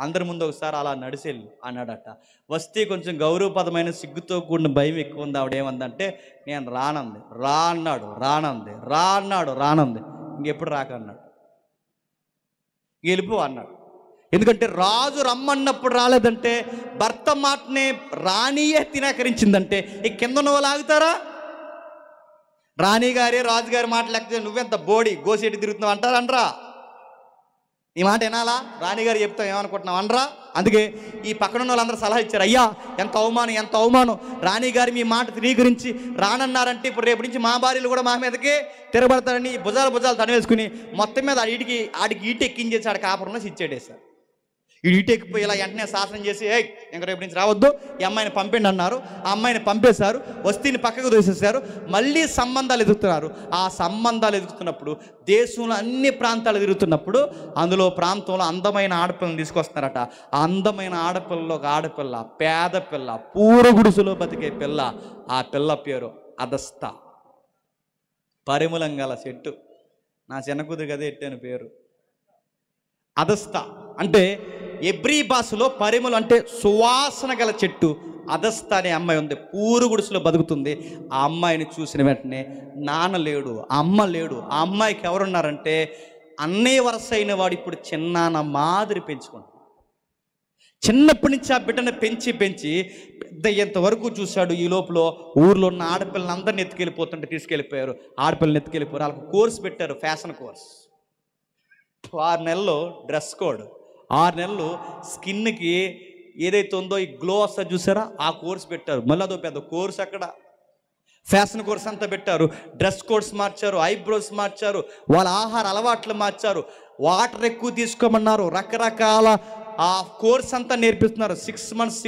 అందరి ముందు ఒకసారి అలా నడిచెళ్ళు అన్నాడట. వస్తీ కొంచెం గౌరవపదమైన సిగ్గుతో కూడిన భయం ఎక్కువ ఉంది. ఆవిడ ఏమందంటే నేను రానంది. రానంది. ఇంకెప్పుడు రాకన్నాడు. వెళ్ళిపో అన్నాడు. ఎందుకంటే రాజు రమ్మన్నప్పుడు రాలేదంటే, భర్త మాటనే రాణియే తిరస్కరించిందంటే ఈ కింద ఉన్న వాళ్ళు ఆగుతారా? రాణిగారే రాజుగారి మాట లేకపోతే నువ్వెంత బోడి గోసేటి తిరుగుతున్నావు అంటారా? అనరా? ఈ మాట వినాలా? రాణిగారు చెప్తావు ఏమనుకుంటున్నావు అనరా? అందుకే ఈ పక్కన ఉన్న వాళ్ళందరూ సలహా ఇచ్చారు, అయ్యా ఎంత అవమానం, ఎంత అవమానం, రాణిగారు మీ మాట ధృవీకరించి రానన్నారంటే ఇప్పుడు రేపు నుంచి మా భార్యలు కూడా మా మీదకే తిరగబడతారని భుజాలు తనవేసుకుని మొత్తం మీద ఆడికి ఈట ఎక్కించేసి ఆడ కాపురంలో ఇచ్చేటేశారు. ఈటెక్కిపోయి ఇలా వెంటనే శాసనం చేసి ఇంక రేపు నుంచి రావద్దు, ఈ అమ్మాయిని పంపండి అన్నారు. ఆ అమ్మాయిని పంపేశారు, వస్తీని పక్కకు దోసేశారు. మళ్ళీ సంబంధాలు ఎదుగుతున్నారు. ఆ సంబంధాలు ఎదుగుతున్నప్పుడు దేశంలో అన్ని ప్రాంతాలు తిరుగుతున్నప్పుడు అందులో ప్రాంతంలో అందమైన ఆడపిల్లని తీసుకొస్తున్నారట. ఆ అందమైన ఆడపిల్లలో ఒక ఆడపిల్ల, పేద పిల్ల, పూరగుడుసులో బతికే పిల్ల. ఆ పిల్ల పేరు అదస్త. పరిమళం గల చెట్టు. నా చిన్న కూతురు కదా ఎట్టాను పేరు అదస్త. అంటే ఎబ్రీ భాషలో పరిమళం అంటే సువాసన గల చెట్టు. అదస్త అనే అమ్మాయి ఉంది, పూరుగుడుసులో బతుకుతుంది. ఆ అమ్మాయిని చూసిన వెంటనే నాన్న లేడు, అమ్మ లేడు. ఆ అమ్మాయికి ఎవరున్నారంటే అన్నయ్య వరస అయిన వాడు ఇప్పుడు చిన్నాన్న మాదిరి పెంచుకుంటాడు. చిన్నప్పటి నుంచి ఆ బిడ్డను పెంచి పెద్ద ఎంతవరకు చూశాడు. ఈ లోపల ఊర్లో ఉన్న ఆడపిల్లని అందరిని ఎత్తుకెళ్ళిపోతుంటే తీసుకెళ్ళిపోయారు. ఆడపిల్లని ఎత్తుకెళ్ళిపోయారు. వాళ్ళకు కోర్సు పెట్టారు, ఫ్యాషన్ కోర్స్. 6 నెలలు డ్రెస్ కోడ్, 6 నెలలు స్కిన్కి ఏదైతే ఉందో ఈ గ్లో వస్తుంది చూసారా, ఆ కోర్స్ పెట్టారు. మళ్ళీ అదో పెద్ద కోర్స్. అక్కడ ఫ్యాషన్ కోర్స్ అంతా పెట్టారు. డ్రెస్ కోడ్స్ మార్చారు, ఐబ్రోస్ మార్చారు, వాళ్ళ ఆహార అలవాట్లు మార్చారు, వాటర్ ఎక్కువ తీసుకోమన్నారు, రకరకాల ఆ కోర్స్ అంతా నేర్పిస్తున్నారు. 6 మంత్స్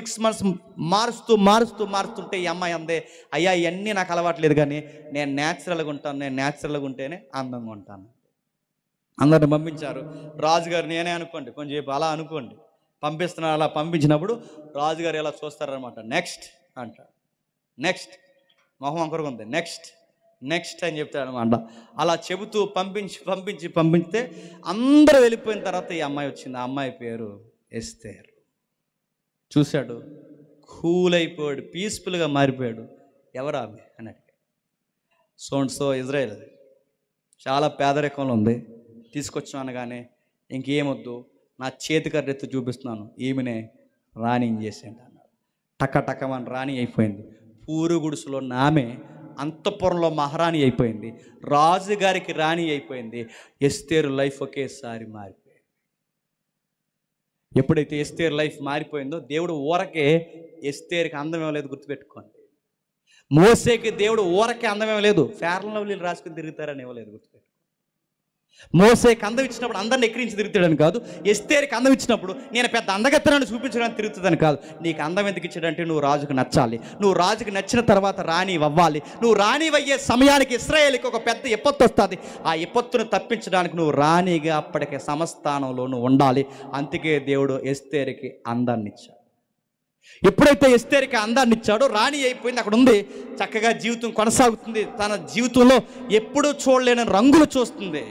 మారుస్తుంటే ఈ అమ్మాయి అందే, అయ్యా ఇవన్నీ నాకు అలవాట్లేదు కానీ నేను న్యాచురల్గా ఉంటాను, నేను న్యాచురల్గా ఉంటేనే అందంగా ఉంటాను. అందరిని పంపించారు. రాజుగారు నేనే అనుకోండి, కొంచెం చెప్పి అలా అనుకోండి, పంపిస్తున్నారు. అలా పంపించినప్పుడు రాజుగారు ఎలా చూస్తారనమాట, నెక్స్ట్ అంటాడు. నెక్స్ట్ మొహం అంకరగా ఉంది, నెక్స్ట్ అని చెప్తాడు అనమాట. అలా చెబుతూ పంపిస్తే అందరూ వెళ్ళిపోయిన తర్వాత ఈ అమ్మాయి వచ్చింది. ఆ అమ్మాయి పేరు ఎస్తేర్. చూశాడు, కూల్ అయిపోయాడు, పీస్ఫుల్గా మారిపోయాడు. ఎవరు ఆమె అని అడిగాడు. సో ఇజ్రాయెల్ చాలా పేదరికంలో ఉంది, తీసుకొచ్చాను అనగానే ఇంకేమొద్దు, నా చేతికర్రెత్తి చూపిస్తున్నాను, ఈమెనే రాణి చేసేయండి అన్నాడు. టకమని రాణి అయిపోయింది. పూరుగుడుసులో ఆమె అంతఃపురంలో మహారాణి అయిపోయింది, రాజుగారికి రాణి అయిపోయింది. ఎస్తేరు లైఫ్ ఒకేసారి మారిపోయింది. ఎప్పుడైతే ఎస్తేరు లైఫ్ మారిపోయిందో దేవుడు ఊరకే ఎస్తేరుకి అందమేం లేదు, గుర్తుపెట్టుకోండి. మోసేకి దేవుడు ఊరకే అందమేం లేదు, ఫేర్ అండ్ లవ్లీలు రాసుకుని తిరుగుతారని ఇవ్వలేదు, గుర్తుపెట్టుకోండి. మోసేకి అందం ఇచ్చినప్పుడు అందరిని ఎక్కిరించి తిరుగుతాడని కాదు, ఎస్తేరుకి అందం ఇచ్చినప్పుడు నేను పెద్ద అందగత్తనాన్ని చూపించడానికి తిరుగుతుందని కాదు. నీకు అందం ఎందుకు ఇచ్చాడంటే నువ్వు రాజుకు నచ్చాలి, నువ్వు రాజుకు నచ్చిన తర్వాత రాణి అవ్వాలి. నువ్వు రాణి అయ్యే సమయానికి ఇశ్రాయేలుకి ఒక పెద్ద విపత్తు వస్తుంది. ఆ విపత్తును తప్పించడానికి నువ్వు రాణిగా అప్పటికే సమస్థానంలో నువ్వు ఉండాలి. అందుకే దేవుడు ఎస్తేరుకి అందాన్ని ఇచ్చాడు. ఎప్పుడైతే ఎస్తేరుకి అందాన్ని ఇచ్చాడో రాణి అయిపోయింది, అక్కడ ఉంది, చక్కగా జీవితం కొనసాగుతుంది. తన జీవితంలో ఎప్పుడూ చూడలేని రంగులు చూస్తుంది.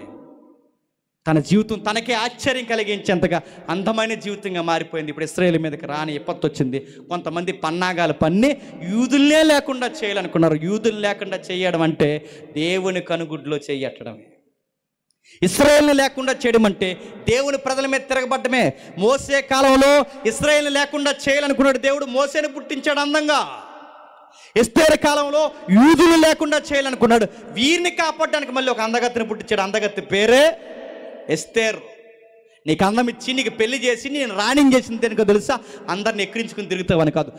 తన జీవితం తనకే ఆశ్చర్యం కలిగించేంతగా అందమైన జీవితంగా మారిపోయింది. ఇప్పుడు ఇశ్రాయేలు మీదకి రాని విపత్తు వచ్చింది. కొంతమంది పన్నాగాలు పన్ని యూదుల్నే లేకుండా చేయాలనుకున్నారు. యూదులు లేకుండా చేయడం అంటే దేవుని కనుగుడ్లో చెయ్యట్టడమే. ఇశ్రాయేలుని లేకుండా చేయడం అంటే దేవుని ప్రజల మీద తిరగబడ్డమే. మోసే కాలంలో ఇశ్రాయేలుని లేకుండా చేయాలనుకున్నాడు దేవుడు, మోసేని పుట్టించాడు అందంగా. ఎస్తేరు కాలంలో యూదులు లేకుండా చేయాలనుకున్నాడు, వీరిని కాపాడడానికి మళ్ళీ ఒక అందగత్తిని పుట్టించాడు. అందగత్తి పేరే ఎస్తేర్. నీకు అందం ఇచ్చి నీకు పెళ్లి చేసి నేను రాణి చేసింది దేనికో తెలుసా, అందరిని ఎక్కిరించుకుని తిరుగుతావని కాదు,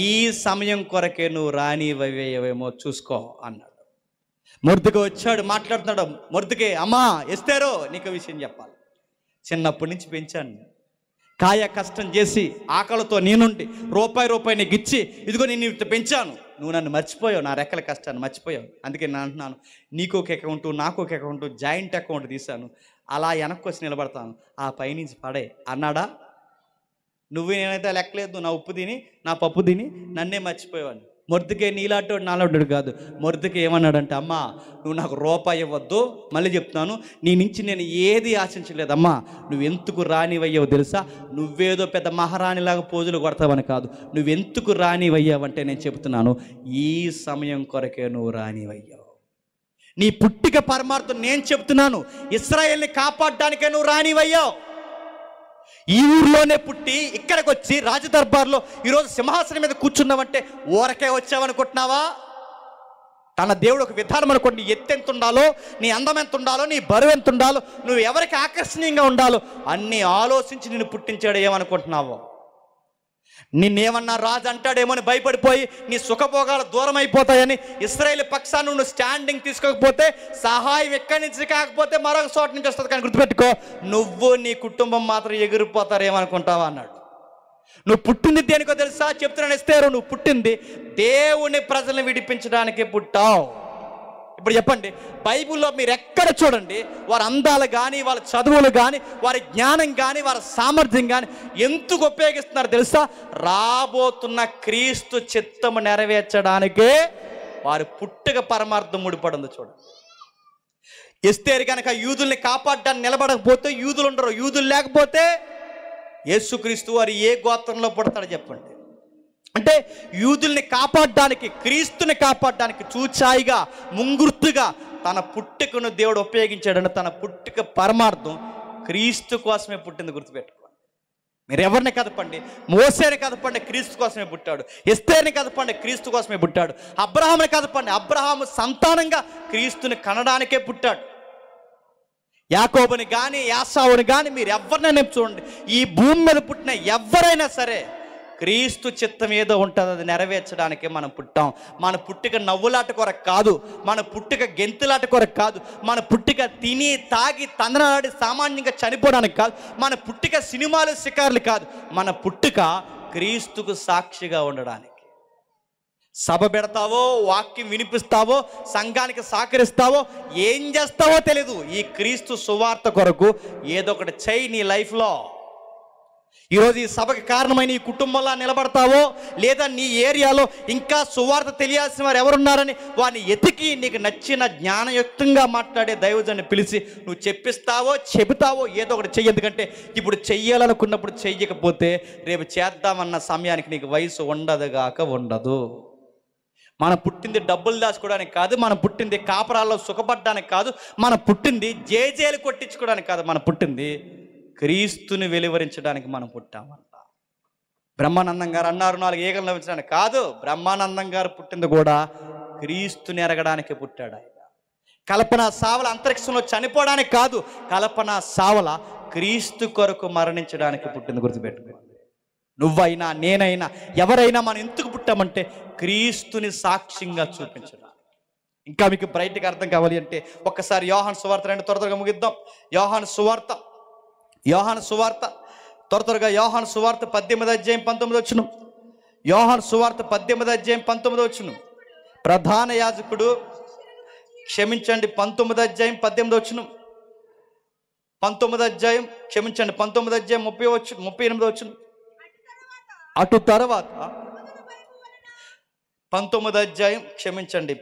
ఈ సమయం కొరకే నువ్వు రాణి అయ్యేవేమో చూసుకో అన్నాడు. మొర్దుకే వచ్చాడు, మాట్లాడుతున్నాడు. మొర్దుకే, అమ్మా ఎస్తేరో నీకు విషయం చెప్పాలి, చిన్నప్పటి నుంచి పెంచాను, కాయ కష్టం చేసి ఆకలితో నేనుండి రూపాయి నీకు ఇచ్చి ఇదిగో నేను పెంచాను, నువ్వు నన్ను మర్చిపోయావు, నా రెక్కల కష్టాన్ని మర్చిపోయావు. అందుకే నేను అంటున్నాను, నీకు ఒక అకౌంటు నాకు ఒక అకౌంటు జాయింట్ అకౌంట్ తీశాను, అలా వెనక్కి వచ్చి నిలబడతాను, ఆ పైనుంచి పడే అన్నాడా? నువ్వు నేనైతే లెక్కలేదు, నా ఉప్పు తిని నా పప్పు తిని నన్నే మర్చిపోయాను. మొర్దుకే నీలాంటోడు నాలాంటోడు కాదు. మొర్దుకే ఏమన్నాడంటే, అమ్మా నువ్వు నాకు రూపాయి ఇవ్వద్దు, మళ్ళీ చెప్తున్నాను, నీ నుంచి నేను ఏది ఆశించలేదమ్మా, నువ్వెందుకు రానివయ్యావు తెలుసా, నువ్వేదో పెద్ద మహారాణిలాగా పోజులు కొడతావని కాదు, నువ్వెందుకు రానివయ్యావంటే నేను చెప్తున్నాను, ఈ సమయం కొరకే నువ్వు రానివయ్యావు. నీ పుట్టిక పరమార్థం నేను చెప్తున్నాను, ఇశ్రాయేల్ని కాపాడడానికే నువ్వు రానివయ్యావు. ఈ ఊర్లోనే పుట్టి ఇక్కడికి వచ్చి రాజదర్బార్లో ఈరోజు సింహాసనం మీద కూర్చున్నావంటే ఊరకే వచ్చావనుకుంటున్నావా? తన దేవుడు ఒక విధానం అనుకోండి. నీ ఎత్తు ఎంత ఉండాలో, నీ అందం ఎంత ఉండాలో, నీ బరువు ఎంత ఉండాలో, నువ్వు ఎవరికి ఆకర్షణీయంగా ఉండాలో అన్నీ ఆలోచించి నిన్ను పుట్టించాడు. ఏమనుకుంటున్నావో? నిన్నేమన్నా రాజు అంటాడేమో అని భయపడిపోయి నీ సుఖభోగాలు దూరం అయిపోతాయని ఇశ్రాయేలు పక్షాన్ని నువ్వు స్టాండింగ్ తీసుకోకపోతే, సహాయం ఎక్కడి నుంచి కాకపోతే మరొక చోట నుంచి వస్తుంది. కానీ గుర్తుపెట్టుకో, నువ్వు నీ కుటుంబం మాత్రం ఎగిరిపోతారేమనుకుంటావా అన్నాడు. నువ్వు పుట్టింది దేనికో తెలుసా? చెప్తున్నాను ఎస్తేరు, నువ్వు పుట్టింది దేవుని ప్రజలను విడిపించడానికి పుట్టావు. ఇప్పుడు చెప్పండి, బైబిల్లో మీరు ఎక్కడ చూడండి, వారి అందాలు కానీ, వాళ్ళ చదువులు కానీ, వారి జ్ఞానం కానీ, వారి సామర్థ్యం కానీ ఎందుకు ఉపయోగిస్తున్నారు తెలుసా? రాబోతున్న క్రీస్తు చిత్తము నెరవేర్చడానికే వారి పుట్టుక పరమార్థం ముడిపడింది. చూడండి, ఎస్తేరు కనుక యూదుల్ని కాపాడడానికి నిలబడకపోతే యూదులు ఉండరు. యూదులు లేకపోతే యేసుక్రీస్తు వారు ఏ గోత్రంలో పుడతాడో చెప్పండి. అంటే యూదుల్ని కాపాడడానికి, క్రీస్తుని కాపాడడానికి చూచాయిగా, ముంగుర్తుగా తన పుట్టుకను దేవుడు ఉపయోగించాడని, తన పుట్టుక పరమార్థం క్రీస్తు కోసమే పుట్టింది. గుర్తుపెట్టుకోండి. మీరు ఎవరిని కదపండి, మోసేని కదపండి, క్రీస్తు కోసమే పుట్టాడు. ఎస్తేర్ని కదపండి, క్రీస్తు కోసమే పుట్టాడు. అబ్రహాముని కదపండి, అబ్రహాము సంతానంగా క్రీస్తుని కనడానికే పుట్టాడు. యాకోబుని కానీ, యాసావుని కానీ మీరు ఎవరినైనా చూడండి, ఈ భూమి మీద పుట్టిన ఎవరైనా సరే క్రీస్తు చిత్తం ఏదో ఉంటుంది, అది నెరవేర్చడానికే మనం పుట్టాం. మన పుట్టిక నవ్వులాట కొరకు కాదు, మన పుట్టిక గెంతులాట కొరకు కాదు, మన పుట్టిక తిని తాగి తందనాడి సామాన్యంగా చనిపోవడానికి కాదు, మన పుట్టిక సినిమాలు షికార్లు కాదు, మన పుట్టిక క్రీస్తుకు సాక్షిగా ఉండడానికి. సభ పెడతావో, వాక్యం వినిపిస్తావో, సంఘానికి సహకరిస్తావో, ఏం చేస్తావో తెలీదు, ఈ క్రీస్తు సువార్త కొరకు ఏదో ఒకటి చెయ్యి నీ లైఫ్లో. ఈరోజు ఈ సభకి కారణమైన ఈ కుటుంబంలో నిలబడతావో, లేదా నీ ఏరియాలో ఇంకా సువార్త తెలియాల్సిన వారు ఎవరున్నారని వారిని ఎతికి నీకు నచ్చిన జ్ఞానయుక్తంగా మాట్లాడే దైవజన్ని పిలిచి నువ్వు చెప్పిస్తావో, చెబుతావో, ఏదో ఒకటి చెయ్యి. ఎందుకంటే ఇప్పుడు చెయ్యాలనుకున్నప్పుడు చెయ్యకపోతే రేపు చేద్దామన్న సమయానికి నీకు వయసు ఉండదుగాక ఉండదు. మనం పుట్టింది డబ్బులు దాచుకోవడానికి కాదు, మనం పుట్టింది కాపరాల్లో సుఖపడడానికి కాదు, మనం పుట్టింది జేజేలు కొట్టించుకోవడానికి కాదు, మనం పుట్టింది క్రీస్తుని వెలువరించడానికి మనం పుట్టామంట. బ్రహ్మానందం గారు అన్నారు 4 ఈగలు నవ్వించడానికి కాదు, బ్రహ్మానందం గారు పుట్టింది కూడా క్రీస్తుని ఎరగడానికి పుట్టాడు. ఆయన కల్పన సావల అంతరిక్షంలో చనిపోవడానికి కాదు, కల్పన సావల క్రీస్తు కొరకు మరణించడానికి పుట్టింది. గుర్తుపెట్టుకో, నువ్వైనా నేనైనా ఎవరైనా మనం ఎందుకు పుట్టామంటే క్రీస్తుని సాక్ష్యంగా చూపించడానికి. ఇంకా మీకు బ్రైట్గా అర్థం కావాలి అంటే ఒక్కసారి యోహాను సువార్త 2 త్వరగా ముగిద్దాం. యోహాను సువార్త త్వరగా యోహాను సువార్త 18వ అధ్యాయం 19వ వచనం. యోహాను సువార్త 18వ అధ్యాయం 19వ వచనం. ప్రధాన యాజకుడు క్షమించండి 19వ అధ్యాయం 18వ వచనం. 19వ అధ్యాయం 38వ వచనం. అటు తర్వాత 19వ అధ్యాయం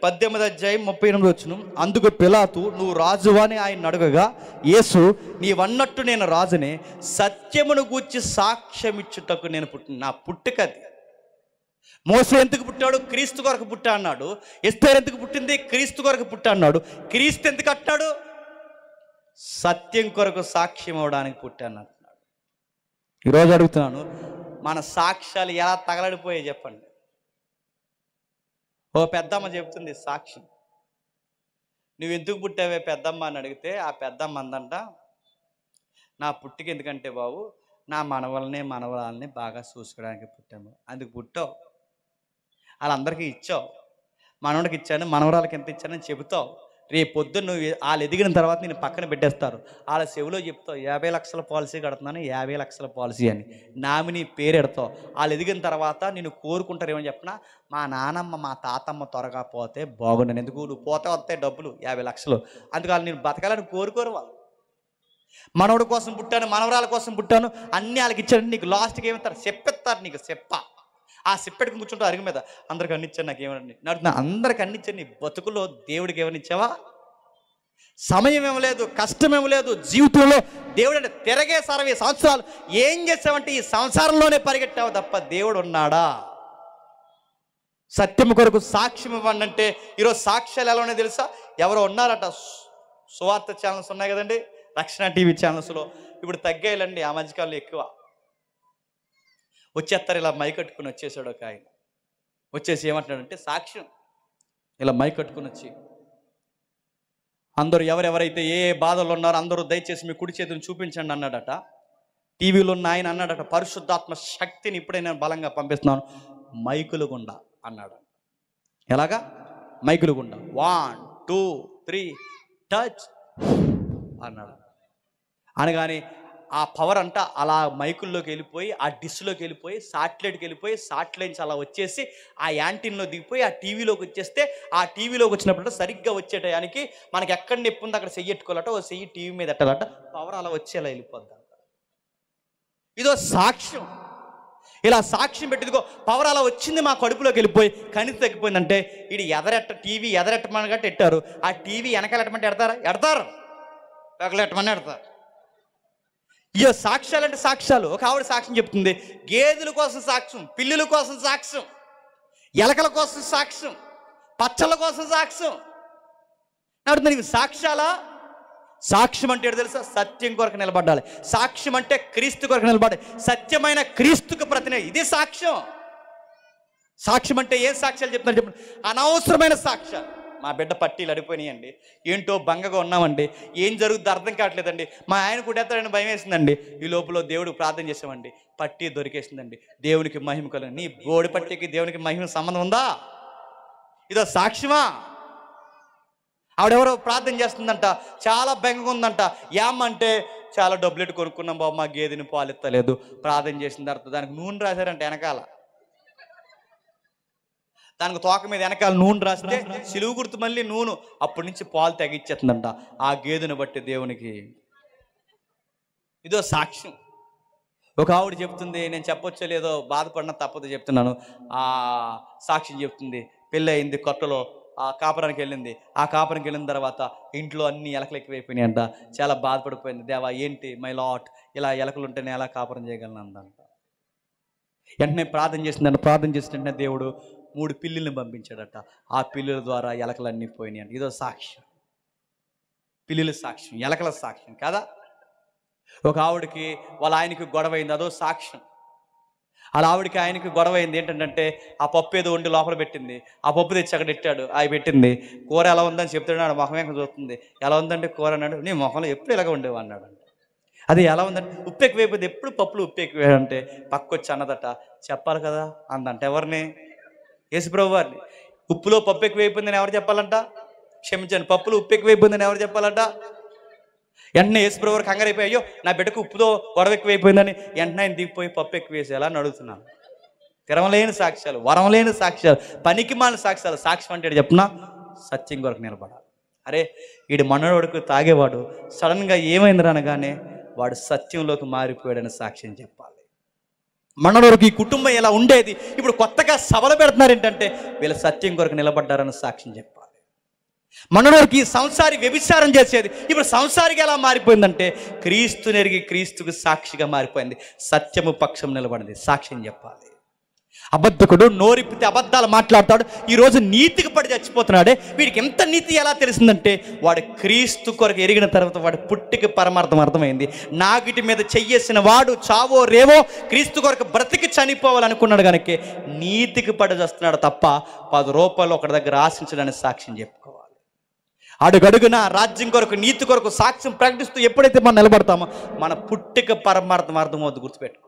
18వ అధ్యాయం 38వ వచనం. అందుకు పిలాతు, నువ్వు రాజువా అని ఆయన అడగగా యేసు, నీవన్నట్టు నేను రాజునే, సత్యమును గూర్చి సాక్ష్యమిచ్చుటకు నేను పుట్టిన నా పుట్టుకది. మోసే ఎందుకు పుట్టాడు? క్రీస్తు కొరకు పుట్టా అన్నాడు. ఎస్తేరు ఎందుకు పుట్టింది? క్రీస్తు కొరకు పుట్టా అన్నాడు. క్రీస్తు ఎందుకు అట్టాడు? సత్యం కొరకు సాక్ష్యం అవడానికి పుట్టాను అంటున్నాడు. ఈరోజు అడుగుతున్నాను, మన సాక్ష్యాలు ఎలా తగలడిపోయాయి చెప్పండి. ఓ పెద్దమ్మ చెప్తుంది సాక్ష్యం. నువ్వు ఎందుకు పుట్టావే పెద్దమ్మ అని అడిగితే ఆ పెద్దమ్మ అందంట, నా పుట్టిక ఎందుకంటే బాబు నా మనవరాల్ని బాగా చూసుకోవడానికి పుట్టాము, అందుకు పుట్టావు. వాళ్ళందరికీ ఇచ్చావు, మనవడికి ఇచ్చాను, మనవరాలకి ఎంత ఇచ్చానని చెబుతావు. రేపు పొద్దున్న నువ్వు వాళ్ళు ఎదిగిన తర్వాత నేను పక్కన పెట్టేస్తారు. వాళ్ళ చెవిలో చెప్తావు 50 లక్షల పాలసీ కడుతున్నాను, 50 లక్షల పాలసీ అని నామినీ పేరు ఎడతావు. వాళ్ళు ఎదిగిన తర్వాత నేను కోరుకుంటారు ఏమని చెప్పినా, మా నానమ్మ మా తాతమ్మ త్వరగా పోతే బాగుండను, ఎందుకు నువ్వు పోతే వస్తాయి డబ్బులు 50 లక్షలు, అందుకు వాళ్ళు నేను బతకాలని కోరుకోరు. వాళ్ళు మనవడి కోసం పుట్టాను, మనవరాల కోసం పుట్టాను, అన్నీ వాళ్ళకి ఇచ్చాడు. నీకు లాస్ట్కి ఏమిస్తారు? చెప్పెత్తారు నీకు చెప్ప. ఆ చెప్పెట్టుకు కూర్చుంటావు అరుగు మీద, అందరికి అన్నిచ్చాను, నాకు ఏమని నడుతున్నా, అందరికి అన్నిచ్చాను. నీ బతుకులో దేవుడికి ఏమనిచ్చావా? సమయం ఏమలేదు, కష్టం ఏమలేదు. జీవితంలో దేవుడు అంటే తిరగే 60 సంవత్సరాలు ఏం చేసావంటే ఈ సంసారంలోనే పరిగెట్టావు తప్ప దేవుడు ఉన్నాడా? సత్యం కొరకు సాక్ష్యం ఇవ్వండి అంటే ఈరోజు సాక్ష్యాలు ఎలా ఉన్నాయో తెలుసా? ఎవరో ఉన్నారట, సువార్త ఛానల్స్ ఉన్నాయి కదండి, రక్షణ టీవీ ఛానల్స్లో ఇప్పుడు తగ్గాయిలండి, ఆ మధ్యకాలంలో ఎక్కువ. వచ్చేస్తారు, ఇలా మై కట్టుకుని వచ్చేసాడు ఒక ఆయన. వచ్చేసి ఏమంటున్నాడంటే సాక్ష్యం, ఇలా మై కట్టుకుని వచ్చి అందరూ ఎవరెవరైతే ఏ బాధలు ఉన్నారో అందరూ దయచేసి మీ కుడి చేతిని చూపించండి అన్నాడట. టీవీలో ఉన్న ఆయన అన్నాడట, పరిశుద్ధాత్మ శక్తిని ఇప్పుడే నేను బలంగా పంపిస్తున్నాను మైకులు గుండా అన్నాడు. ఎలాగా? మైకులు గుండా 1 2 3 టచ్ అన్నాడు. అనగానే ఆ పవర్ అంట అలా మైకుల్లోకి వెళ్ళిపోయి, ఆ డిష్లోకి వెళ్ళిపోయి, సాటిలైట్కి వెళ్ళిపోయి, సాటిలైట్స్ అలా వచ్చేసి ఆ యాంటీన్లో దిగిపోయి ఆ టీవీలోకి వచ్చేస్తే, ఆ టీవీలోకి వచ్చినప్పుడు సరిగ్గా వచ్చే టయానికి మనకి ఎక్కడ నొప్పి ఉందో అక్కడ చెయ్యి ఎట్టుకోవాలట, ఓ చెయ్యి టీవీ మీద ఎట్టాలట, పవర్ అలా వచ్చేలా వెళ్ళిపోద్ది. ఇదో సాక్ష్యం. ఇలా సాక్ష్యం పెట్టిదిగో పవర్ అలా వచ్చింది మా కడుపులోకి వెళ్ళిపోయి కణితి తగ్గిపోయిందంటే, ఇది టీవీ ఎదరెట్టమని ఎట్టారు, ఆ టీవీ వెనకాలెట్టమంటే ఎడతారు, పగలెట్టమని ఎడతారు. ఇయో సాక్ష్యాలంటే సాక్ష్యాలు. ఒక ఆవిడ సాక్ష్యం చెప్తుంది, గేదెల కోసం సాక్ష్యం, పిల్లుల కోసం సాక్ష్యం, ఎలకల కోసం సాక్ష్యం, పచ్చళ్ళ కోసం సాక్ష్యం. అడుగుతుంది, ఇవి సాక్ష్యాలా? సాక్ష్యం అంటే తెలుసా? సత్యం కొరకు నిలబడాలి. సాక్ష్యం అంటే క్రీస్తు కొరకు నిలబడాలి, సత్యమైన క్రీస్తుకు ప్రతినిధి. ఇది సాక్ష్యం. సాక్ష్యం అంటే ఏం సాక్ష్యాలు చెప్తున్నారు చెప్పండి? అనవసరమైన సాక్ష్యాలు. మా బిడ్డ పట్టీలు అడిపోయినాయండి, ఏంటో బంగగా ఉన్నామండి, ఏం జరుగుతుందో అర్థం కావట్లేదండి, మా ఆయన కుట్టేస్తాడని భయం వేసిందండి, ఈ లోపల దేవుడికి ప్రార్థన చేసామండి, పట్టీ దొరికేసిందండి, దేవునికి మహిమ కలుగు. నీ బోడి పట్టీకి దేవునికి మహిమ సంబంధం ఉందా? ఇదో సాక్ష్యమా? ఆవిడెవరో ప్రార్థన చేస్తుందంట, చాలా బెంగగా ఉందంట. ఏమంటే చాలా డబ్బులెట్టు కొనుక్కున్నాం బాబు, మా గేదెని పాలు ఎత్తలేదు. ప్రార్థన చేసిన తర్వాత దానికి నూనె రాశారంట వెనకాల, దానికి తోక మీద వెనకాల నూనె రాస్తే సిలువు గుర్తు మళ్ళీ నూనె, అప్పటి నుంచి పాలు తెగిచ్చేస్తుందంట ఆ గేదెను బట్టి దేవునికి. ఇదో సాక్ష్యం. ఒక ఆవిడ చెప్తుంది, నేను చెప్పొచ్చో లేదో బాధపడినా తప్పదు చెప్తున్నాను. ఆ సాక్ష్యం చెప్తుంది, పెళ్ళి అయింది, కొత్తలో ఆ కాపురానికి వెళ్ళింది. ఆ కాపురానికి వెళ్ళిన తర్వాత ఇంట్లో అన్ని ఎలకలు ఎక్కువైపోయినాయి అంట. చాలా బాధపడిపోయింది, దేవా ఏంటి మై లాట్, ఇలా ఎలకలు ఉంటే నేను ఎలా కాపురం చేయగలను అందంట. వెంటనే ప్రార్థన చేసిందంట. ప్రార్థన చేసిన వెంటనే దేవుడు 3 పిల్లుల్ని పంపించాడట. ఆ పిల్లుల ద్వారా ఎలకలన్నీ పోయినాయి అంట. ఇదో సాక్ష్యం. పిల్లుల సాక్ష్యం, ఎలకల సాక్ష్యం కదా. ఒక ఆవిడకి వాళ్ళ ఆయనకి గొడవ అయింది, అదో సాక్ష్యం. అలా ఆవిడకి ఆయనకి గొడవ అయింది. ఏంటంటే ఆ పప్పు ఏదో వండి లోపల పెట్టింది, ఆ పప్పు తెచ్చి అక్కడ పెట్టాడు, అవి పెట్టింది. కూర ఎలా ఉందని చెప్తున్నాడు, మొహం వెంక చూస్తుంది. ఎలా ఉందంటే కూర అన్నాడు, నీ మొహంలో ఎప్పుడు ఇలాగ ఉండేవా అన్నాడు. అది ఎలా ఉందంటే ఉప్పు ఎక్కువైపోయింది, ఎప్పుడు పప్పులు ఉప్పు ఎక్కువ అంటే పక్కొచ్చి అన్నదట, చెప్పాలి కదా అందంట. ఎవరిని? యేసుప్రభు వారిని. ఉప్పులో పప్పు ఎక్కువైపోయిందని ఎవరు చెప్పాలంట? క్షమించండి, పప్పులో ఉప్పు ఎక్కువైపోయిందని ఎవరు చెప్పాలంట? వెంటనే యేసుప్రభు వారు కంగారైపోయి, అయ్యో నా బిడ్డకు ఉప్పుతో గొడవ ఎక్కువైపోయిందని వెంటనే ఆయన దిగిపోయి పప్పు ఎక్కువ వేసేలా అని అడుగుతున్నాను. తిరమలేని సాక్ష్యాలు, వరం లేని సాక్ష్యాలు, పనికి మాలిన సాక్ష్యాలు. సాక్ష్యం అంటే చెప్పునా, సత్యం కొరకు నిలబడాలి. అరే వీడు మనోడికి తాగేవాడు, సడన్గా ఏమైంది అనగానే వాడు సత్యంలోకి మారిపోయాడని సాక్ష్యం చెప్పాలి. మనోడికి ఈ కుటుంబం ఎలా ఉండేది, ఇప్పుడు కొత్తగా సభలు పెడుతున్నారు ఏంటంటే వీళ్ళ సత్యం కొరకు నిలబడ్డారని సాక్ష్యం చెప్పాలి. మనోడికి సంసారి వ్యభిచారం చేసేది, ఇప్పుడు సంసారికి ఎలా మారిపోయిందంటే క్రీస్తు నెరిగి క్రీస్తుకు సాక్షిగా మారిపోయింది. సత్యము పక్షం నిలబడింది, సాక్ష్యం చెప్పాలి. అబద్ధకుడు నోరిప్పితే అబద్ధాలు మాట్లాడతాడు, ఈరోజు నీతికి పడి చచ్చిపోతున్నాడే. వీడికి ఎంత నీతి ఎలా తెలిసిందంటే వాడు క్రీస్తు కొరకు ఎరిగిన తర్వాత వాడి పుట్టికి పరమార్థం అర్థమైంది. నాగిటి మీద చెయ్యేసిన వాడు చావో రేవో క్రీస్తు కొరకు బ్రతికి చనిపోవాలనుకున్నాడు కనుక నీతికి పడి చేస్తున్నాడు తప్ప 10 రూపాయలు ఒకటి దగ్గర ఆశించడానికి సాక్ష్యం చెప్పుకోవాలి. అడుగడుగున రాజ్యం కొరకు నీతి కొరకు సాక్ష్యం ప్రకటిస్తూ ఎప్పుడైతే మనం నిలబడతామో మన పుట్టిక పరమార్థం అర్థమవుతుంది. గుర్తుపెట్టుకో,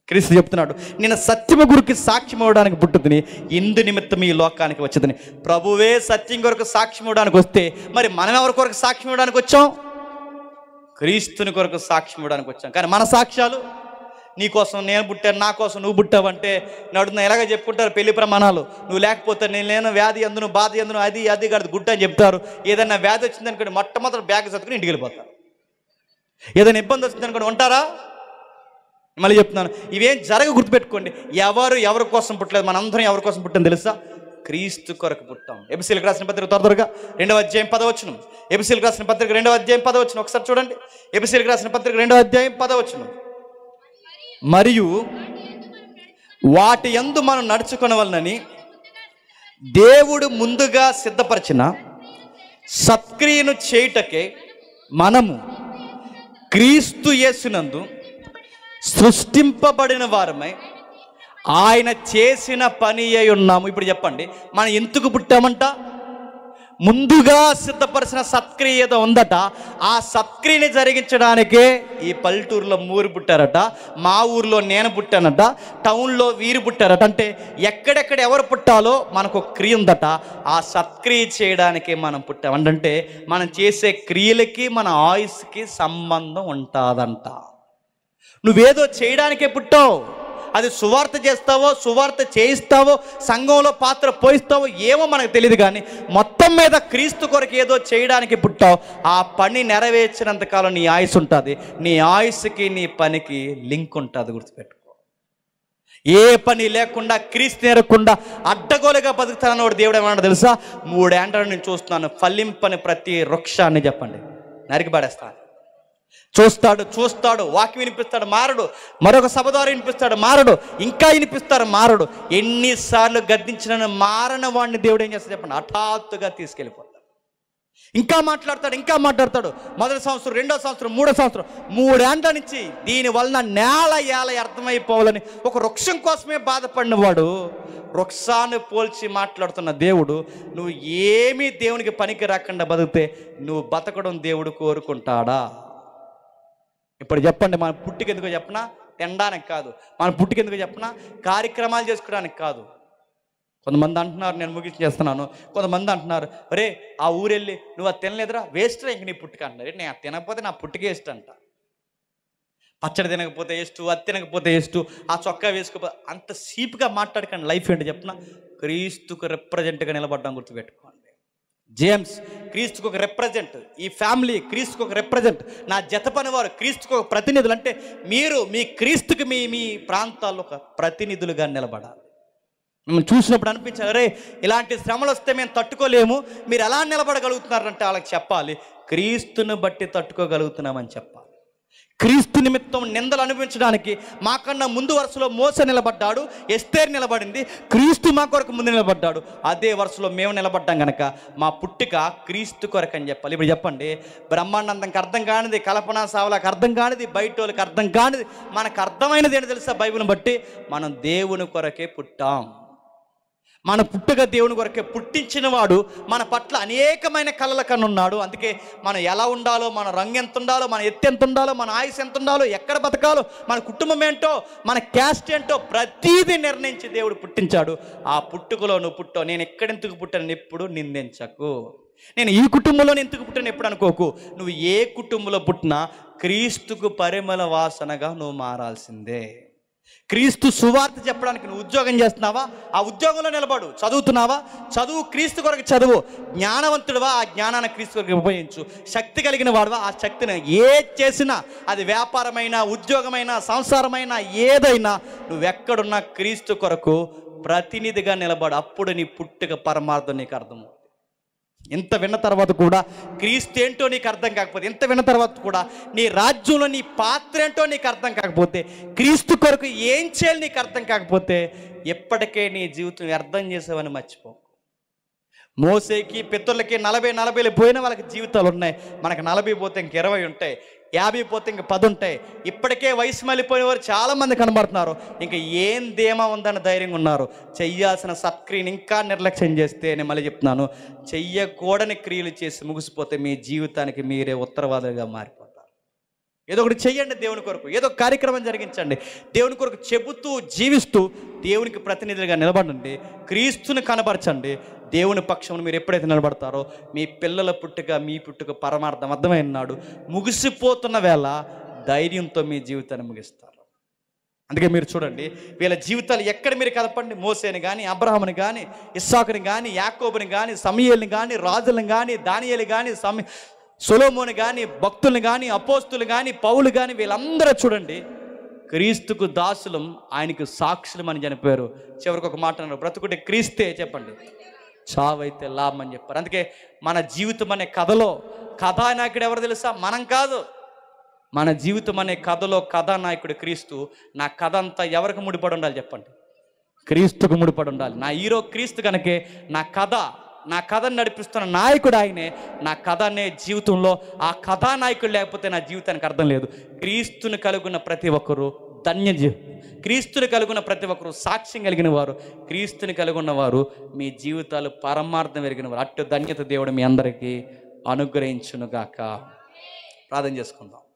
క్రీస్తు చెప్తున్నాడు, నేను సత్యము గురికి సాక్ష్యం ఇవ్వడానికి పుట్టుతుని, ఇందు నిమిత్తం ఈ లోకానికి వచ్చేదని. ప్రభువే సత్యం కొరకు సాక్ష్యం ఇవ్వడానికి వస్తే మరి మనం ఎవరి కొరకు సాక్ష్యం ఇవ్వడానికి వచ్చాం? క్రీస్తుని కొరకు సాక్ష్యం ఇవ్వడానికి వచ్చాం. కానీ మన సాక్ష్యాలు, నీకోసం నేను పుట్టాను, నా కోసం నువ్వు పుట్టావంటే నడున ఎలాగ చెప్పుకుంటారు పెళ్లి ప్రమాణాలు. నువ్వు లేకపోతే నేను వ్యాధి అందును బాధ అందును అది కాదు గుడ్డ అని చెప్తారు. ఏదైనా వ్యాధి వచ్చిందనుకోండి మొట్టమొదటి బ్యాగ్ చదువుకుని ఇంటికి వెళ్ళిపోతారు. ఏదైనా ఇబ్బంది వచ్చిందనుకోండి ఉంటారా? మళ్ళీ చెప్తున్నాను, ఇవేం జరగ గుర్తుపెట్టుకోండి. ఎవరి కోసం పుట్టలేదు, మనందరం ఎవరి కోసం పుట్టాం తెలుసా? క్రీస్తు కొరకు పుట్టాం. ఎబిసీలకు రాసిన పత్రిక త్వరగా 2వ అధ్యాయం 10వ వచనం. ఎబిసీలకు రాసిన పత్రిక 2వ అధ్యాయం 10వ వచనం ఒకసారి చూడండి. ఎబిసీలకు రాసిన పత్రిక 2వ అధ్యాయం 10వ వచనం. మరియు వాటి యందు మనం నడుచుకొనవలనని దేవుడు ముందుగా సిద్ధపరిచిన సత్క్రియను చేయుటకే మనము క్రీస్తు యేసునందు సృష్టింపబడిన వారమై ఆయన చేసిన పని అయి ఉన్నాము. ఇప్పుడు చెప్పండి, మనం ఎందుకు పుట్టామంట? ముందుగా సిద్ధపరిచిన సత్క్రియ ఏదో ఉందట, ఆ సత్క్రియని జరిగించడానికే ఈ పల్లెటూరులో మూరు పుట్టారట, మా ఊర్లో నేను పుట్టానట, టౌన్లో వీరు పుట్టారట. అంటే ఎక్కడెక్కడ ఎవరు పుట్టాలో మనకు క్రియ ఉందట, ఆ సత్క్రియ చేయడానికే మనం పుట్టాం. అంటే మనం చేసే క్రియలకి మన ఆయుస్కి సంబంధం ఉంటుందంట. నువ్వేదో చేయడానికే పుట్టావు, అది సువార్త చేస్తావో సువార్త చేయిస్తావో సంఘంలో పాత్ర పోయిస్తావో ఏమో మనకు తెలియదు, కానీ మొత్తం మీద క్రీస్తు కొరకు ఏదో చేయడానికి పుట్టావు. ఆ పని నెరవేర్చినంతకాలం నీ ఆయుస్సు ఉంటుంది. నీ ఆయుస్సుకి నీ పనికి లింక్ ఉంటుంది, గుర్తుపెట్టుకో. ఏ పని లేకుండా క్రీస్తు నేరకుండా అడ్డగోలుగా బతుకుతానని దేవుడు ఏమన్నా తెలుసా? 3 ఏండ్ల నేను చూస్తున్నాను, ఫలింపని ప్రతి వృక్షాన్ని చెప్పండి నరికి పడేస్తాను. చూస్తాడు వాక్యం వినిపిస్తాడు, మారడు. మరొక సభ ద్వారా వినిపిస్తాడు, మారడు. ఇంకా వినిపిస్తాడు, మారడు. ఎన్నిసార్లు గద్దించిన మారని వాడిని దేవుడు ఏం చేస్తాడు చెప్పండి? హఠాత్తుగా తీసుకెళ్ళిపోతాడు. ఇంకా మాట్లాడతాడు. మొదటి సంవత్సరం, రెండో సంవత్సరం, మూడో సంవత్సరం, 3 ఏండ్ల నుంచి దీని వలన నేల అర్థమైపోవాలని ఒక వృక్షం కోసమే బాధపడిన వాడు వృక్షాన్ని పోల్చి మాట్లాడుతున్న దేవుడు, నువ్వు ఏమీ దేవునికి పనికి రాకుండా బతికితే నువ్వు బతకడం దేవుడు కోరుకుంటాడా? ఇప్పుడు చెప్పండి, మన పుట్టికెందుకో చెప్పనా? తినడానికి కాదు. మన పుట్టికెందుకో చెప్పనా? కార్యక్రమాలు చేసుకోవడానికి కాదు. కొంతమంది అంటున్నారు, నేను ముగించి చేస్తున్నాను, కొంతమంది అంటున్నారు, అరే ఆ ఊరెళ్ళి నువ్వు అది తినలేదురా, వేస్ట్రా ఇంక నీ పుట్టిక అంటారు. నేను అది తినకపోతే నా పుట్టికే వేస్ట్ అంట. పచ్చడి తినకపోతే వేస్ట్, అది తినకపోతే వేస్ట్, ఆ చొక్కా వేసుకోకపోతే. అంత సీప్గా మాట్లాడకండి. లైఫ్ ఏంటి చెప్పనా? క్రీస్తుకు రిప్రజెంట్గా నిలబడ్డాం, గుర్తుపెట్టుకోండి. జేమ్స్ క్రీస్తుకు ఒక రిప్రజెంట్, ఈ ఫ్యామిలీ క్రీస్తుకు ఒక రిప్రజెంట్, నా జత పనివారు క్రీస్తుకు ఒక ప్రతినిధులు. అంటే మీరు మీ క్రీస్తుకి మీ ప్రాంతాల్లో ఒక ప్రతినిధులుగా నిలబడాలి. మిమ్మల్ని చూసినప్పుడు అనిపించాలి, అరే ఇలాంటి శ్రమలు వస్తే మేము తట్టుకోలేము, మీరు ఎలా నిలబడగలుగుతున్నారంటే వాళ్ళకి చెప్పాలి, క్రీస్తుని బట్టి తట్టుకోగలుగుతున్నామని చెప్పాలి. క్రీస్తు నిమిత్తం నిందలు అనుభవించడానికి మాకన్నా ముందు వరుసలో మోసే నిలబడ్డాడు, ఎస్తేర్ నిలబడింది, క్రీస్తు మా కొరకు ముందు నిలబడ్డాడు. అదే వరుసలో మేము నిలబడ్డాం కనుక మా పుట్టిక క్రీస్తు కొరకు అని చెప్పాలి. ఇప్పుడు చెప్పండి, బ్రహ్మాండంకి అర్థం కానిది, కల్పనా సావలకు అర్థం కానిది, బయట వాళ్ళకి అర్థం కానిది, మనకు అర్థమైనది ఏంటి తెలుసా? బైబిల్ని బట్టి మనం దేవుని కొరకే పుట్టాం. మన పుట్టుక దేవుని కొరకే. పుట్టించిన వాడు మన పట్ల అనేకమైన కళల కనున్నాడు. అందుకే మనం ఎలా ఉండాలో, మన రంగు ఎంత ఉండాలో, మన ఎత్తు ఎంత ఉండాలో, మన ఆయుష్ ఎంత ఉండాలో, ఎక్కడ బతకాలో, మన కుటుంబం ఏంటో, మన క్యాస్ట్ ఏంటో ప్రతీదీ నిర్ణయించి దేవుడు పుట్టించాడు. ఆ పుట్టుకలో నువ్వు పుట్టావు. నేను ఎక్కడెందుకు పుట్టాను ఎప్పుడు నిందించకు. నేను ఈ కుటుంబంలో ఎందుకు పుట్టాను ఎప్పుడు అనుకోకు. నువ్వు ఏ కుటుంబంలో పుట్టినా క్రీస్తుకు పరిమళ వాసనగా నువ్వు మారాల్సిందే. క్రీస్తు సువార్త చెప్పడానికి నువ్వు ఉద్యోగం చేస్తున్నావా? ఆ ఉద్యోగంలో నిలబడు. చదువుతున్నావా? చదువు క్రీస్తు కొరకు చదువు. జ్ఞానవంతుడువా? ఆ జ్ఞానాన్ని క్రీస్తు కొరకు ఉపయోగించు. శక్తి కలిగిన వాడువా? ఆ శక్తిని చేసినా, అది వ్యాపారమైనా, ఉద్యోగమైనా, సంసారమైనా, ఏదైనా నువ్వెక్కడున్నా క్రీస్తు కొరకు ప్రతినిధిగా నిలబడు. అప్పుడు నీ పుట్టుక పరమార్థం నీకు అర్థమవుతుంది. ఇంత విన్న తర్వాత కూడా క్రీస్తు ఏంటో నీకు అర్థం కాకపోతే, ఇంత విన్న తర్వాత కూడా నీ రాజ్యంలో నీ పాత్ర ఏంటో నీకు అర్థం కాకపోతే, క్రీస్తు కొరకు ఏం చేయాలి నీకు అర్థం కాకపోతే, ఎప్పటికే నీ జీవితం వ్యర్థం చేసావని మర్చిపో. మోసేకి పితరులకి 40 పోయిన వాళ్ళకి జీవితాలు ఉన్నాయి. మనకు 40 పోతే ఇంక 20 ఉంటాయి, 50 పోతే ఇంక 10 ఉంటాయి. ఇప్పటికే వయసు మళ్ళీపోయిన వారు చాలామంది కనబడుతున్నారు. ఇంకా ఏం ధీమా ఉందని ధైర్యంగా ఉన్నారు. చెయ్యాల్సిన సత్క్రియని ఇంకా నిర్లక్ష్యం చేస్తే, నేను మళ్ళీ చెప్తున్నాను, చెయ్యకూడని క్రియలు చేసి ముగిసిపోతే మీ జీవితానికి మీరే ఉత్తరవాదులుగా మారిపోతారు. ఏదో ఒకటి చెయ్యండి దేవుని కొరకు, ఏదో కార్యక్రమం జరిగించండి. దేవుని కొరకు చెబుతూ జీవిస్తూ దేవునికి ప్రతినిధులుగా నిలబడండి. క్రీస్తుని కనబరచండి. దేవుని పక్షంలో మీరు ఎప్పుడైతే నిలబడతారో మీ పిల్లల పుట్టుక, మీ పుట్టుక పరమార్థం అర్థమైనాడు. ముగిసిపోతున్న వేళ ధైర్యంతో మీ జీవితాన్ని ముగిస్తారు. అందుకే మీరు చూడండి, వీళ్ళ జీవితాలు ఎక్కడ మీరు కదపండి. మోసేని కానీ, అబ్రహాముని కానీ, ఇస్సాకుని కానీ, యాకోబుని కానీ, సమూయేలుని కానీ, రాజులను కానీ, దానియేలు కానీ, సొలొమోను కానీ, భక్తులను కానీ, అపోస్తులు కానీ, పౌలు కానీ, వీళ్ళందరూ చూడండి క్రీస్తుకు దాసులం, ఆయనకు సాక్షులం అని చనిపోయారు. చివరికి ఒక మాట అన్నారు, బ్రతుకుంటే క్రీస్తే చెప్పండి, చావైతే లాభం అని చెప్పారు. అందుకే మన జీవితం అనే కథలో కథానాయకుడు ఎవరు తెలుసా? మనం కాదు. మన జీవితం అనే కథలో కథానాయకుడు క్రీస్తు. నా కథ అంతా ఎవరికి ముడిపడి ఉండాలి చెప్పండి? క్రీస్తుకు ముడిపడి ఉండాలి. నా హీరో క్రీస్తు కనుకే నా కథ, నా కథను నడిపిస్తున్న నాయకుడు ఆయనే. నా కథ అనే జీవితంలో ఆ కథానాయకుడు లేకపోతే నా జీవితానికి అర్థం లేదు. క్రీస్తుని కలుగున్న ప్రతి ఒక్కరూ క్రీస్తుని కలుగున్న ప్రతి ఒక్కరూ సాక్ష్యం కలిగిన వారు, క్రీస్తుని కలుగున్న వారు మీ జీవితాలు పరమార్థం ఎరిగిన వారు. అట్టు ధన్యత దేవుడు మీ అందరికీ అనుగ్రహించునుగాక. ప్రార్థన చేసుకుందాం.